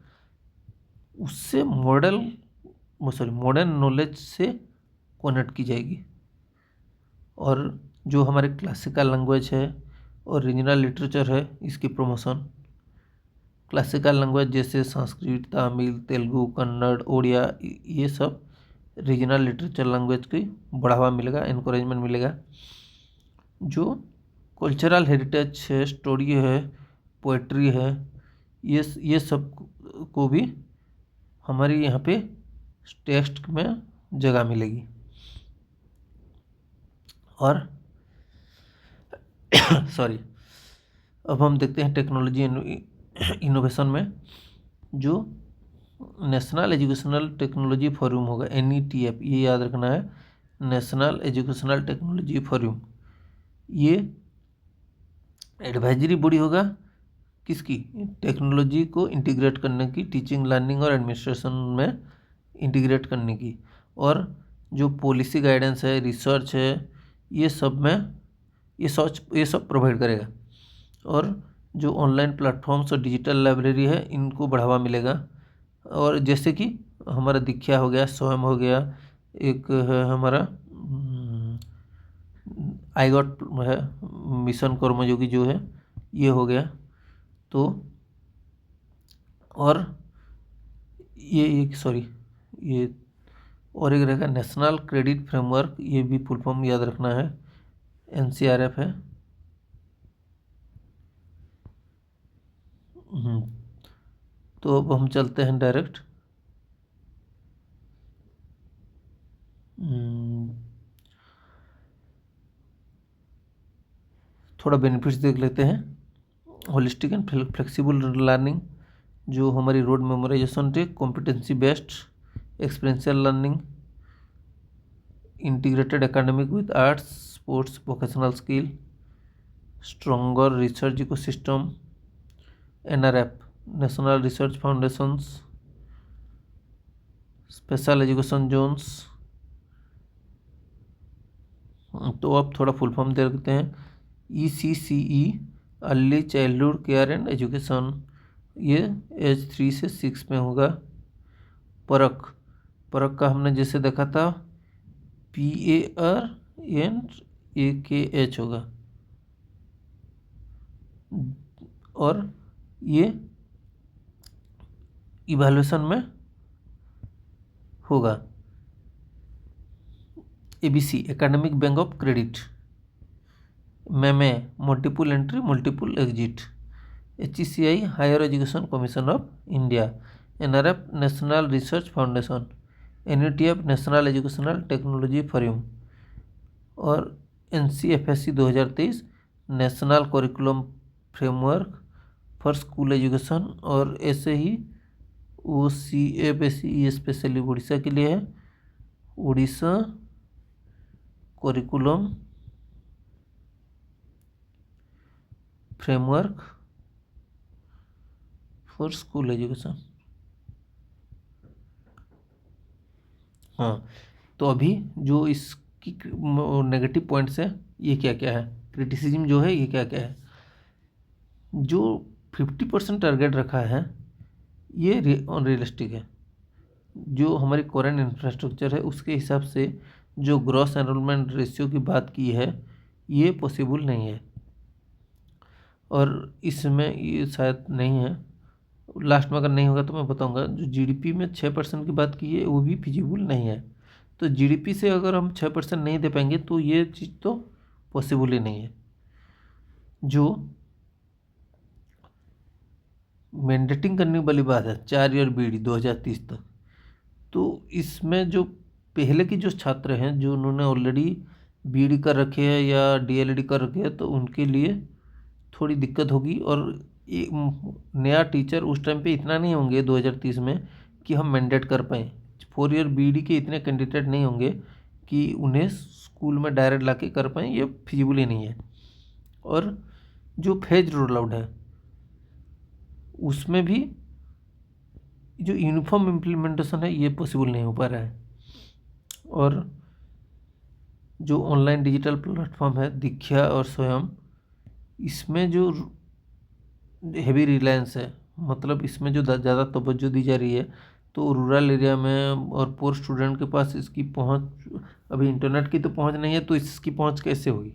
उससे मॉडर्न नॉलेज से कनेक्ट की जाएगी। और जो हमारे क्लासिकल लैंग्वेज है और रीजनल लिटरेचर है इसकी प्रमोशन, क्लासिकल लैंग्वेज जैसे संस्कृत, तमिल, तेलुगु, कन्नड़, उड़िया, ये सब रीजनल लिटरेचर लैंग्वेज की बढ़ावा मिलेगा, इनकरेजमेंट मिलेगा। जो कल्चरल हेरिटेज है, स्टोरी है, पोइट्री है, ये सब को भी हमारे यहाँ पे टेक्स्ट में जगह मिलेगी। और सॉरी, अब हम देखते हैं टेक्नोलॉजी इनोवेशन में जो नेशनल एजुकेशनल टेक्नोलॉजी फोरम होगा, NETF, ये याद रखना है, नेशनल एजुकेशनल टेक्नोलॉजी फोरम। ये एडवाइजरी बॉडी होगा किसकी? टेक्नोलॉजी को इंटीग्रेट करने की, टीचिंग, लर्निंग और एडमिनिस्ट्रेशन में इंटीग्रेट करने की। और जो पॉलिसी गाइडेंस है, रिसर्च है, ये सब में ये सब प्रोवाइड करेगा। और जो ऑनलाइन प्लेटफॉर्म्स और डिजिटल लाइब्रेरी है इनको बढ़ावा मिलेगा। और जैसे कि हमारा दीक्षा हो गया, स्वयं हो गया, एक है हमारा आईगॉट है, मिशन कर्मयोगी जो है, ये हो गया। तो और ये और एक रहेगा नेशनल क्रेडिट फ्रेमवर्क, ये भी फुल फॉर्म याद रखना है, NCRF है। हम्म, तो अब हम चलते हैं डायरेक्ट थोड़ा बेनिफिट्स देख लेते हैं। होलिस्टिक एंड फ्लेक्सिबल लर्निंग, जो हमारी रोड मेमोराइजेशन थे, competency based experiential learning, integrated academic with arts sports vocational skill, stronger research ecosystem, NRF national research foundations, special education zones. तो अब थोड़ा फुल फॉर्म दे देते हैं। ECCE early childhood care and education, ये age 3 से 6 में होगा। परक, परक का हमने जैसे देखा था PARAKH होगा, और ये इवैल्यूएशन में होगा। ABC academic bank of credit, में multiple entry multiple exit. HECI higher education commission of India, NRF national research foundation, NETF national educational technology forum, और NCFSC 2023 national curriculum framework for school education. और ऐसे ही OCFSC, ये specially Orissa के लिए है, Orissa curriculum framework for school education. हाँ, तो अभी जो इसकी नेगेटिव पॉइंट्स है ये क्या क्या है, क्रिटिसिज्म जो है ये क्या क्या है। जो 50% टारगेट रखा है ये अनरियलिस्टिक है। जो हमारी करंट इंफ्रास्ट्रक्चर है उसके हिसाब से जो ग्रॉस एनरोलमेंट रेशियो की बात की है ये पॉसिबल नहीं है, और इसमें ये शायद नहीं है। लास्ट में अगर नहीं होगा तो मैं बताऊंगा। जो GDP में 6% की बात की है वो भी फिजिबल नहीं है। तो GDP से अगर हम 6% नहीं दे पाएंगे तो ये चीज़ तो पॉसिबल ही नहीं है। जो मैंडेटिंग करने वाली बात है 4 ईयर BEd 2030 तक, तो इसमें जो पहले की जो छात्र हैं जो उन्होंने ऑलरेडी BEd कर रखे हैं या DLED कर रखे हैं तो उनके लिए थोड़ी दिक्कत होगी। और नया टीचर उस टाइम पे इतना नहीं होंगे 2030 में कि हम मैंडेट कर पाएँ। 4 ईयर BEd के इतने कैंडिडेट नहीं होंगे कि उन्हें स्कूल में डायरेक्ट लाके कर पाएँ, ये फिजिबल ही नहीं है। और जो फेज रोल आउट है उसमें भी जो यूनिफॉर्म इम्प्लीमेंटेशन है ये पॉसिबल नहीं हो पा रहा है। और जो ऑनलाइन डिजिटल प्लेटफॉर्म है दीक्षा और स्वयं, इसमें जो हेवी रिलायंस है, मतलब इसमें जो ज़्यादा तवज्जो दी जा रही है, तो रूरल एरिया में और पुअर स्टूडेंट के पास इसकी पहुंच, अभी इंटरनेट की तो पहुंच नहीं है, तो इसकी पहुंच कैसे होगी।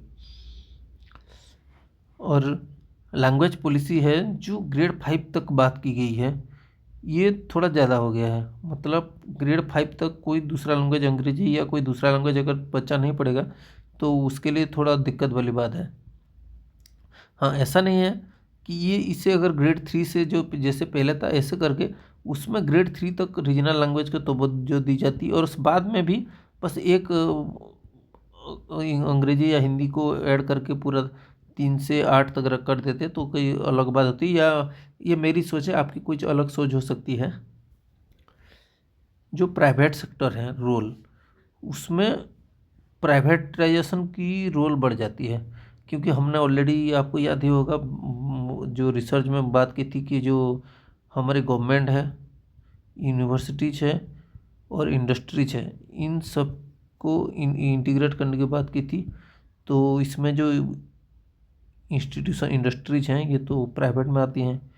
और लैंग्वेज पॉलिसी है जो ग्रेड 5 तक बात की गई है, ये थोड़ा ज़्यादा हो गया है। मतलब ग्रेड 5 तक कोई दूसरा लैंग्वेज, अंग्रेजी या कोई दूसरा लैंग्वेज अगर बच्चा नहीं पढ़ेगा तो उसके लिए थोड़ा दिक्कत वाली बात है। हाँ, ऐसा नहीं है कि ये इसे अगर ग्रेड 3 से जो जैसे पहले था ऐसे करके उसमें ग्रेड 3 तक रीजनल लैंग्वेज को तवज्जो दी जाती, और उस बाद में भी बस एक अंग्रेजी या हिंदी को ऐड करके पूरा 3 से 8 तक रख कर देते तो कोई अलग बात होती, या ये मेरी सोच है, आपकी कुछ अलग सोच हो सकती है। जो प्राइवेट सेक्टर है रोल, उसमें प्राइवेटाइजेशन की रोल बढ़ जाती है, क्योंकि हमने ऑलरेडी, आपको याद ही होगा, जो रिसर्च में बात की थी कि जो हमारे गवर्नमेंट है, यूनिवर्सिटीज है और इंडस्ट्रीज है, इन सब को इंटीग्रेट करने की बात की थी। तो इसमें जो इंस्टीट्यूशन इंडस्ट्रीज हैं ये तो प्राइवेट में आती हैं,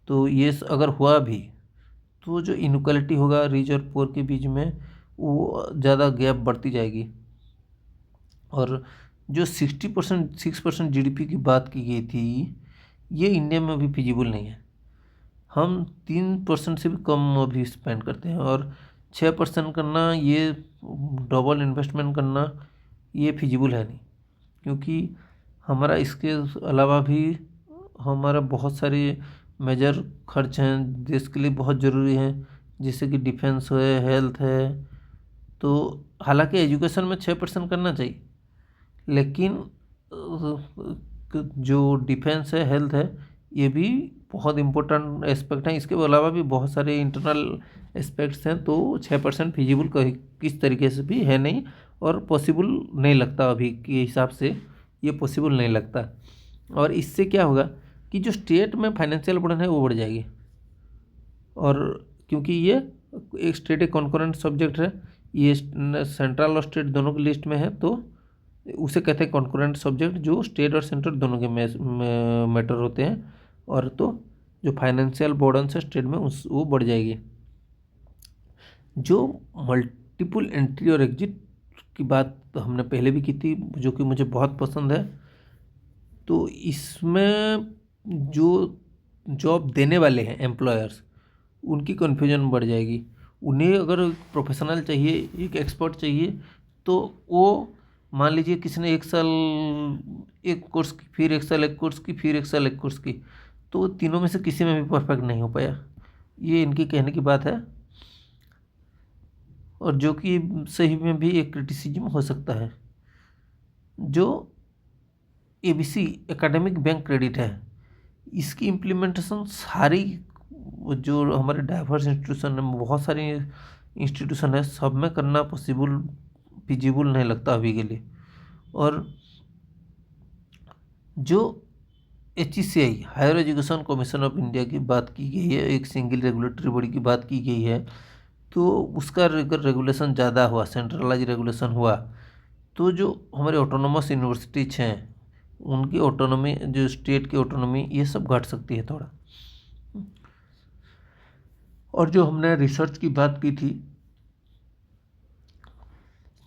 तो ये अगर हुआ भी तो जो इनक्वालिटी होगा रिच और पुअर के बीच में वो ज़्यादा गैप बढ़ती जाएगी। और जो 6% GDP की बात की गई थी ये इंडिया में अभी फिजिबल नहीं है। हम 3% से भी कम अभी स्पेंड करते हैं, और 6% करना, ये डबल इन्वेस्टमेंट करना, ये फिजिबल है नहीं। क्योंकि हमारा इसके अलावा भी हमारा बहुत सारे मेजर खर्च हैं देश के लिए बहुत ज़रूरी हैं, जैसे कि डिफेंस है, हेल्थ है। तो हालांकि एजुकेशन में 6% करना चाहिए, लेकिन जो डिफेंस है, हेल्थ है, ये भी बहुत इम्पोर्टेंट एस्पेक्ट हैं। इसके अलावा भी बहुत सारे इंटरनल एस्पेक्ट्स हैं, तो 6% फिजिबल किस तरीके से भी है नहीं, और पॉसिबल नहीं लगता, अभी के हिसाब से ये पॉसिबल नहीं लगता। और इससे क्या होगा कि जो स्टेट में फाइनेंशियल बर्डन है वो बढ़ जाएगी, और क्योंकि ये एक स्टेट एक कॉन्करेंट सब्जेक्ट है, ये सेंट्रल और स्टेट दोनों की लिस्ट में है, तो उसे कहते हैं कॉन्करेंट सब्जेक्ट, जो स्टेट और सेंट्रल दोनों के मैटर होते हैं। और तो जो फाइनेंशियल बर्डन है स्टेट में उस वो बढ़ जाएगी। जो मल्टीपल एंट्री और एग्जिट की बात हमने पहले भी की थी, जो कि मुझे बहुत पसंद है। तो इसमें जो जॉब देने वाले हैं एम्प्लॉयर्स, उनकी कन्फ्यूजन बढ़ जाएगी। उन्हें अगर प्रोफेशनल चाहिए, एक एक्सपर्ट चाहिए, तो वो मान लीजिए किसी ने 1 साल एक कोर्स की, फिर 1 साल एक कोर्स की, फिर 1 साल एक कोर्स की, तो तीनों में से किसी में भी परफेक्ट नहीं हो पाया। ये इनकी कहने की बात है, और जो कि सही में भी एक क्रिटिसिज्म हो सकता है। जो एबीसी एकेडमिक बैंक क्रेडिट है, इसकी इम्प्लीमेंटेशन सारी जो हमारे डाइवर्स इंस्टीट्यूशन है, बहुत सारी इंस्टीट्यूशन है, सब में करना पॉसिबल फिजिबल नहीं लगता अभी के लिए। और जो HECI higher education commission of India की बात की गई है, एक सिंगल रेगुलेटरी बॉडी की बात की गई है, तो उसका अगर रेगुलेशन ज़्यादा हुआ, सेंट्रलाइज रेगुलेशन हुआ, तो जो हमारे ऑटोनोमस यूनिवर्सिटीज हैं उनकी ऑटोनॉमी, जो स्टेट की ऑटोनॉमी, ये सब घट सकती है थोड़ा। और जो हमने रिसर्च की बात की थी,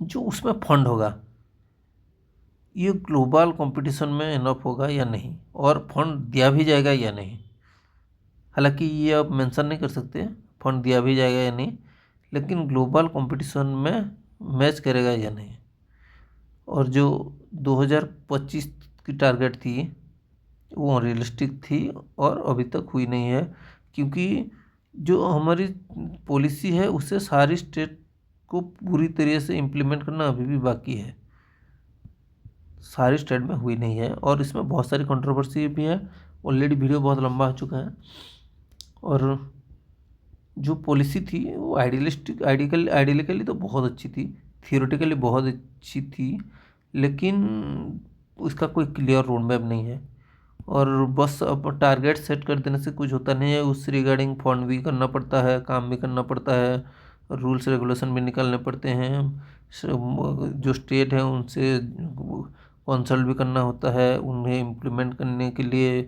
जो उसमें फंड होगा, ये ग्लोबल कंपटीशन में इनफ होगा या नहीं, और फंड दिया भी जाएगा या नहीं। हालांकि ये अब मेंशन नहीं कर सकते फंड दिया भी जाएगा या नहीं, लेकिन ग्लोबल कंपटीशन में मैच करेगा या नहीं। और जो 2025 की टारगेट थी वो रियलिस्टिक थी, और अभी तक हुई नहीं है, क्योंकि जो हमारी पॉलिसी है उसे सारी स्टेट को पूरी तरीके से इम्प्लीमेंट करना अभी भी बाकी है, सारी स्टेट में हुई नहीं है। और इसमें बहुत सारी कंट्रोवर्सी भी है, ऑलरेडी वीडियो बहुत लंबा हो चुका है। और जो पॉलिसी थी वो आइडियलिकली तो बहुत अच्छी थी, थियोरेटिकली बहुत अच्छी थी, लेकिन उसका कोई क्लियर रोड मैप नहीं है। और बस अब टारगेट सेट कर देने से कुछ होता नहीं है, उस रिगार्डिंग फंड भी करना पड़ता है, काम भी करना पड़ता है, रूल्स रेगुलेशन भी निकालने पड़ते हैं, जो स्टेट है उनसे कंसल्ट भी करना होता है, उन्हें इम्प्लीमेंट करने के लिए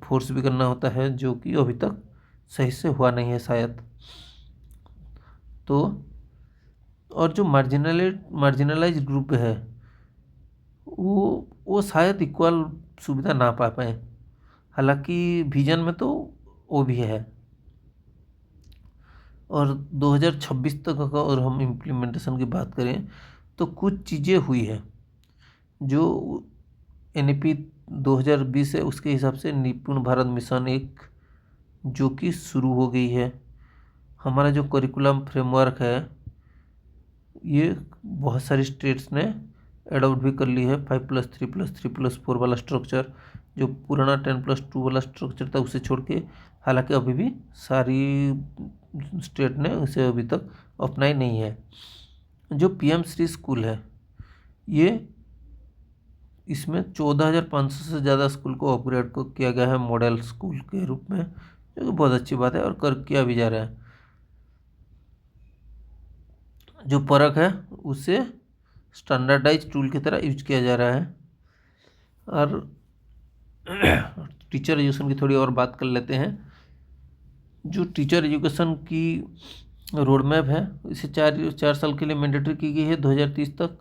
फोर्स भी करना होता है, जो कि अभी तक सही से हुआ नहीं है शायद। तो और जो मार्जिनलाइज ग्रुप है, वो शायद इक्वल सुविधा ना पा पाए, हालांकि विजन में तो वो भी है। और 2026 तक अगर हम इम्प्लीमेंटेशन की बात करें, तो कुछ चीज़ें हुई है। जो NEP 2020 है उसके हिसाब से निपुण भारत मिशन एक, जो कि शुरू हो गई है। हमारा जो करिकुलम फ्रेमवर्क है, ये बहुत सारी स्टेट्स ने एडॉप्ट भी कर ली है, 5+3+3+4 वाला स्ट्रक्चर, जो पुराना 10+2 वाला स्ट्रक्चर था उसे छोड़ के। हालांकि अभी भी सारी स्टेट ने उसे अभी तक अपनाई नहीं है। जो PM श्री स्कूल है, ये इसमें 14,500 से ज़्यादा स्कूल को अपग्रेड को किया गया है मॉडल स्कूल के रूप में, जो कि बहुत अच्छी बात है, और कर किया भी जा रहा है। जो परख है उसे स्टैंडर्डाइज टूल की तरह यूज किया जा रहा है। और टीचर एजुकेशन की थोड़ी और बात कर लेते हैं। जो टीचर एजुकेशन की रोड मैप है, इसे 4 साल के लिए मैंडेटरी की गई है 2030 तक,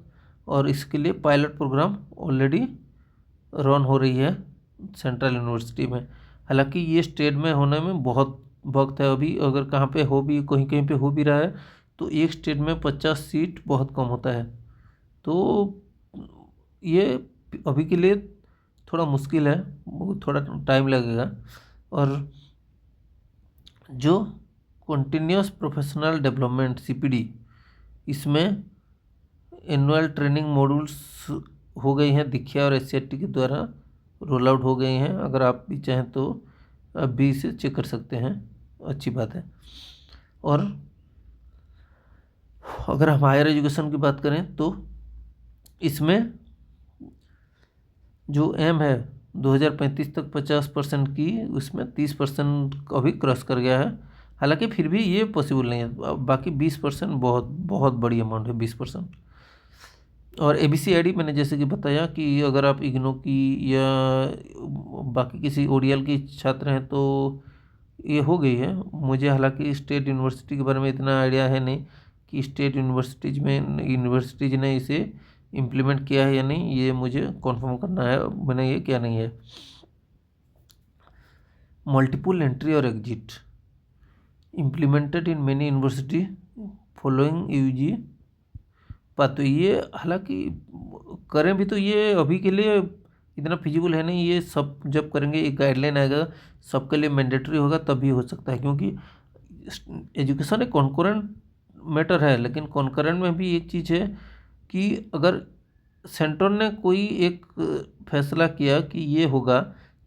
और इसके लिए पायलट प्रोग्राम ऑलरेडी रन हो रही है सेंट्रल यूनिवर्सिटी में। हालांकि ये स्टेट में होने में बहुत वक्त है, अभी अगर कहीं कहीं पे हो भी रहा है, तो एक स्टेट में 50 सीट बहुत कम होता है। तो ये अभी के लिए थोड़ा मुश्किल है, थोड़ा टाइम लगेगा, और जो कंटिन्यूस प्रोफेशनल डेवलपमेंट CPD, इसमें एनुअल ट्रेनिंग मॉड्यूल्स हो गई हैं दीक्षा और SCRT के द्वारा रोल आउट हो गई हैं। अगर आप भी चाहें तो आप भी इसे चेक कर सकते हैं, अच्छी बात है। और अगर हम हायर एजुकेशन की बात करें तो इसमें जो एम है 2035 तक 50% की, उसमें 30% अभी क्रॉस कर गया है। हालांकि फिर भी ये पॉसिबल नहीं है, बाकी 20% बहुत बहुत बड़ी अमाउंट है 20%। और ABCID मैंने जैसे कि बताया कि अगर आप इग्नू की या बाकी किसी ODL की छात्र हैं तो ये हो गई है। मुझे हालांकि स्टेट यूनिवर्सिटी के बारे में इतना आइडिया है नहीं कि स्टेट यूनिवर्सिटीज़ ने इसे इम्प्लीमेंट किया है या नहीं, ये मुझे कॉन्फर्म करना है मैंने ये क्या नहीं है। मल्टीपल एंट्री और exit implemented in many university following UG path. तो ये हालांकि करें भी तो ये अभी के लिए इतना फिजिबल है नहीं, ये सब जब करेंगे एक गाइडलाइन आएगा सबके लिए मैंडेटरी होगा तभी हो सकता है। क्योंकि एजुकेशन एक कॉन्करेंट मैटर है, लेकिन कॉन्करेंट में भी एक चीज़ है कि अगर सेंटर ने कोई एक फैसला किया कि ये होगा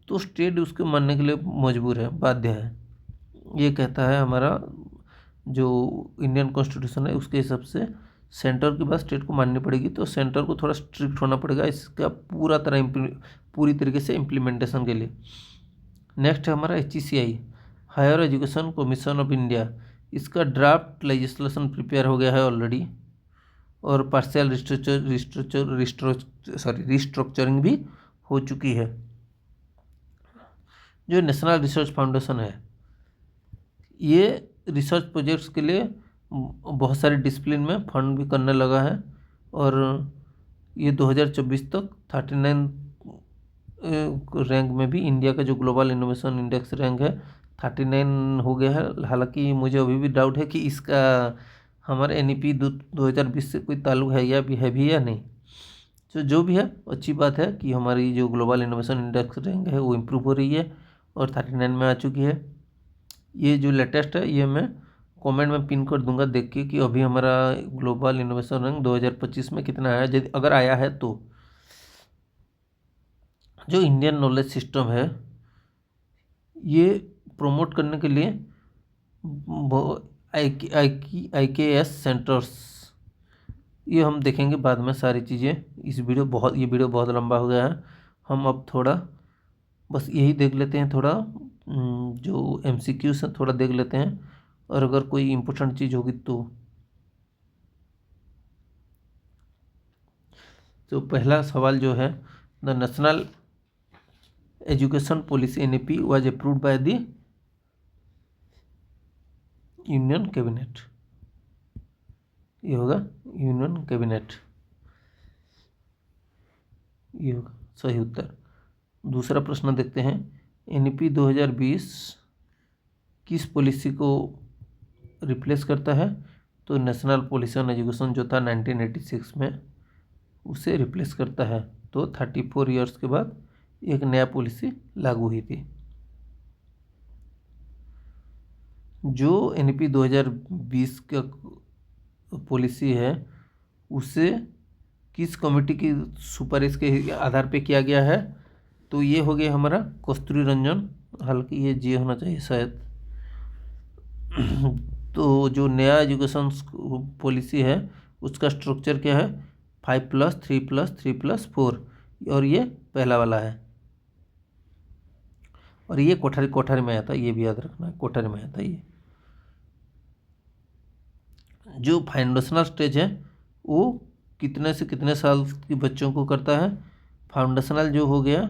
तो स्टेट उसके मानने के लिए मजबूर है, बाध्य है। ये कहता है हमारा जो इंडियन कॉन्स्टिट्यूशन है, उसके हिसाब से सेंटर की बात स्टेट को माननी पड़ेगी। तो सेंटर को थोड़ा स्ट्रिक्ट होना पड़ेगा इसका पूरी तरीके से इम्प्लीमेंटेशन के लिए। नेक्स्ट है हमारा HECI, higher education commission of India. इसका ड्राफ्ट लेजिस्लेशन प्रिपेयर हो गया है ऑलरेडी, और पार्शियल रिस्ट्रक्चरिंग भी हो चुकी है। जो नेशनल रिसर्च फाउंडेशन है, ये रिसर्च प्रोजेक्ट्स के लिए बहुत सारे डिसिप्लिन में फंड भी करने लगा है। और ये 2024 तक 39 रैंक में भी इंडिया का जो ग्लोबल इनोवेशन इंडेक्स रैंक है 39 हो गया है। हालांकि मुझे अभी भी डाउट है कि इसका हमारे NEP 2020 से कोई ताल्लुक है या नहीं। तो जो भी है अच्छी बात है कि हमारी जो ग्लोबल इनोवेशन इंडेक्स रैंक है वो इम्प्रूव हो रही है और 39 में आ चुकी है। ये जो लेटेस्ट है ये मैं कमेंट में पिन कर दूंगा देख के कि अभी हमारा ग्लोबल इनोवेशन रैंक 2025 में कितना आया, यदि अगर आया है तो। जो इंडियन नॉलेज सिस्टम है ये प्रमोट करने के लिए IKS सेंटर्स, ये हम देखेंगे बाद में सारी चीज़ें। ये वीडियो बहुत लंबा हो गया है, हम अब थोड़ा बस यही देख लेते हैं। थोड़ा जो MCQ से थोड़ा देख लेते हैं, और अगर कोई इम्पोर्टेंट चीज़ होगी तो पहला सवाल जो है, the national education policy NEP was approved by the union cabinet. ये होगा यूनियन कैबिनेट, ये होगा सही उत्तर। दूसरा प्रश्न देखते हैं, NEP 2020 किस पॉलिसी को रिप्लेस करता है? तो नेशनल पॉलिसी ऑन एजुकेशन जो था 1986 में, उसे रिप्लेस करता है। तो 34 ईयर्स के बाद एक नया पॉलिसी लागू हुई थी। जो NEP 2020 का पॉलिसी है उसे किस कमेटी की सुपारिश के आधार पे किया गया है? तो ये हो गया हमारा कस्तूरी रंजन, हालांकि ये जे होना चाहिए शायद। तो जो नया एजुकेशन पॉलिसी है उसका स्ट्रक्चर क्या है? 5+3+3+4, और ये पहला वाला है। और ये कोठारी में आया था, ये भी याद रखना है, कोठारी में आया था ये। जो फाउंडेशनल स्टेज है वो कितने से कितने साल के बच्चों को करता है? फाउंडेशनल जो हो गया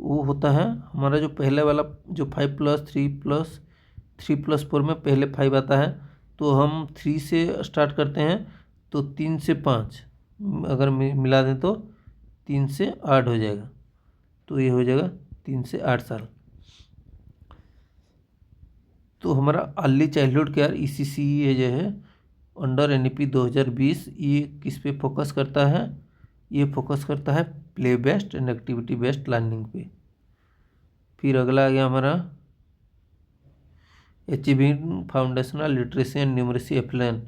वो होता है हमारा जो पहले वाला, जो 5+3+3+4 में पहले 5 आता है, तो हम 3 से स्टार्ट करते हैं, तो 3 से 5 अगर मिला दें तो 3 से 8 हो जाएगा। तो ये हो जाएगा 3 से 8 साल। तो हमारा अर्ली चाइल्डहुड केयर ECC ये जो है अंडर NEP 2020, ये किस पे फोकस करता है? ये फोकस करता है play based and activity based learning पे। फिर अगला आ गया हमारा achieving foundational literacy and numeracy FLN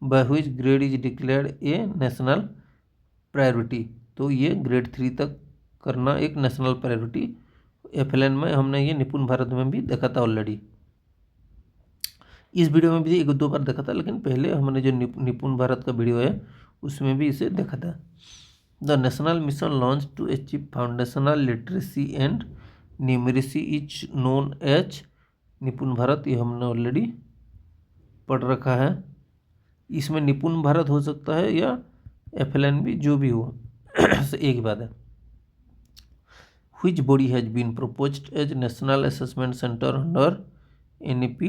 by which grade is declared A national priority. तो ये ग्रेड 3 तक करना एक नेशनल प्रायोरिटी एफएलएन में, हमने ये निपुण भारत में भी देखा था ऑलरेडी। इस वीडियो में भी एक दो बार देखा था, लेकिन पहले हमने जो निपुण भारत का वीडियो है उसमें भी इसे देखा था। The national mission launch to achieve foundational literacy and numeracy is known as Nipun Bharat. ये हमने ऑलरेडी पढ़ रखा है। इसमें निपुण भारत हो सकता है या एफएलएन भी, जो भी हो एक ही बात है। Which body has been proposed as National Assessment Center under NEP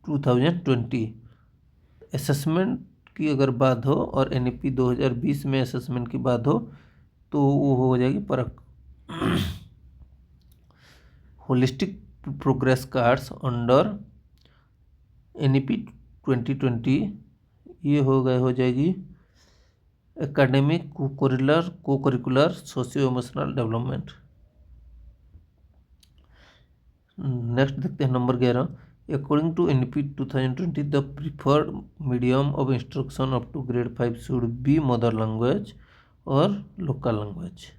2020? Assessment की अगर बात हो और NEP 2020 में असेसमेंट की बात हो तो वो हो जाएगी Parakh. Holistic progress cards under NEP 2020 ये हो जाएगी academic co curricular socio emotional development. Next देखते हैं number 11। According to NEP 2020 the preferred medium of instruction up to grade 5 should be mother language और local language.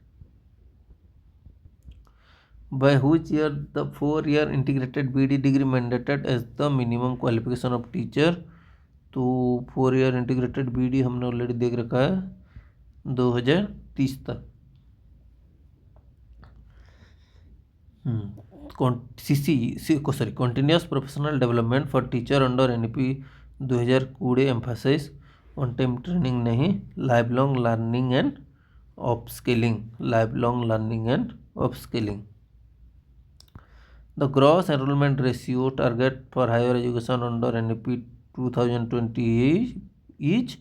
By which year the 4-year integrated BD degree mandated as the minimum qualification of teacher. तो 4-year integrated BD हमने already देख रखा है 2030 तक। Continuous professional development for teacher under NEP 2020 emphasize on time training नहीं, life long learning and upskilling. Life long learning and upskilling. The gross enrollment ratio target for higher education under NEP 2020 is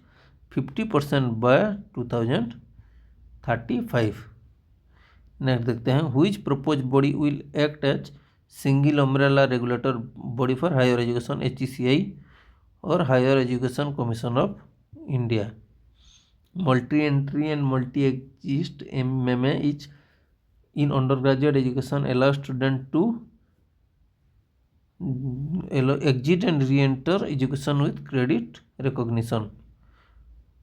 50% by 2035। Next देखते हैं which proposed body will act as single umbrella regulator body for higher education HECI और higher education commission of India. Multi entry and multi exist MMA is in undergraduate education allow student to exit and re-enter education with credit recognition।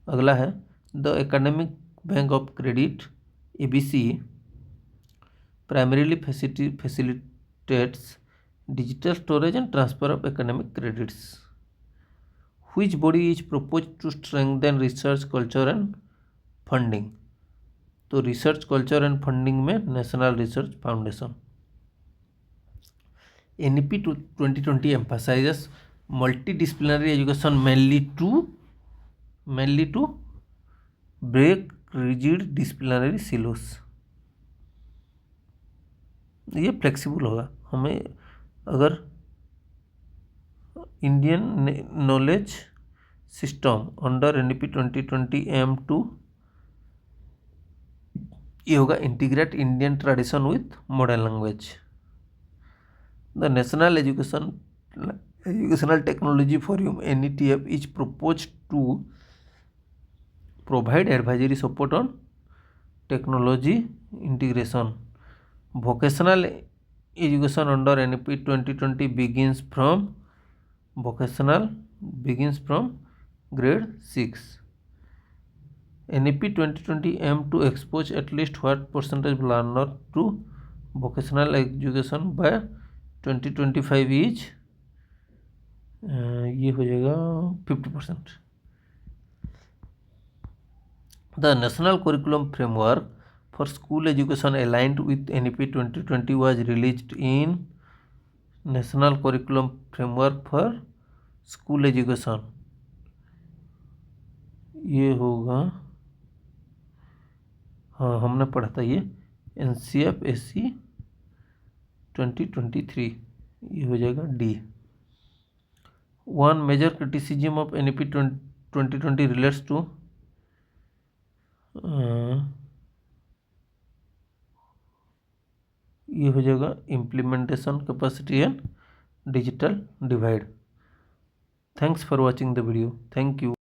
अगला है the academic bank of credit ABC primarily facilitates digital storage and transfer of academic credits। Which body is proposed to strengthen research culture and funding? तो research culture and funding में national research foundation. NEP 2020 emphasizes multidisciplinary education mainly to break rigid disciplinary silos। ये flexible होगा। हमें अगर Indian knowledge system under NEP 2020 M2 ये होगा integrate Indian tradition with modern language. The National Educational Technology Forum NETF is proposed to provide advisory support on technology integration। Vocational education under NEP 2020 begins from grade 6। NEP 2020 aim to expose at least what percentage of learner to vocational education by 2025 is ये हो जाएगा 50%। The national curriculum framework for school education aligned with NEP 2020 was released in national curriculum framework for school education. ये होगा, हाँ हमने पढ़ा था ये NCF-SC 2023, ये हो जाएगा D। One major criticism of NEP 2020 relates to ये हो जाएगा implementation capacity and digital divide. Thanks for watching the video. Thank you.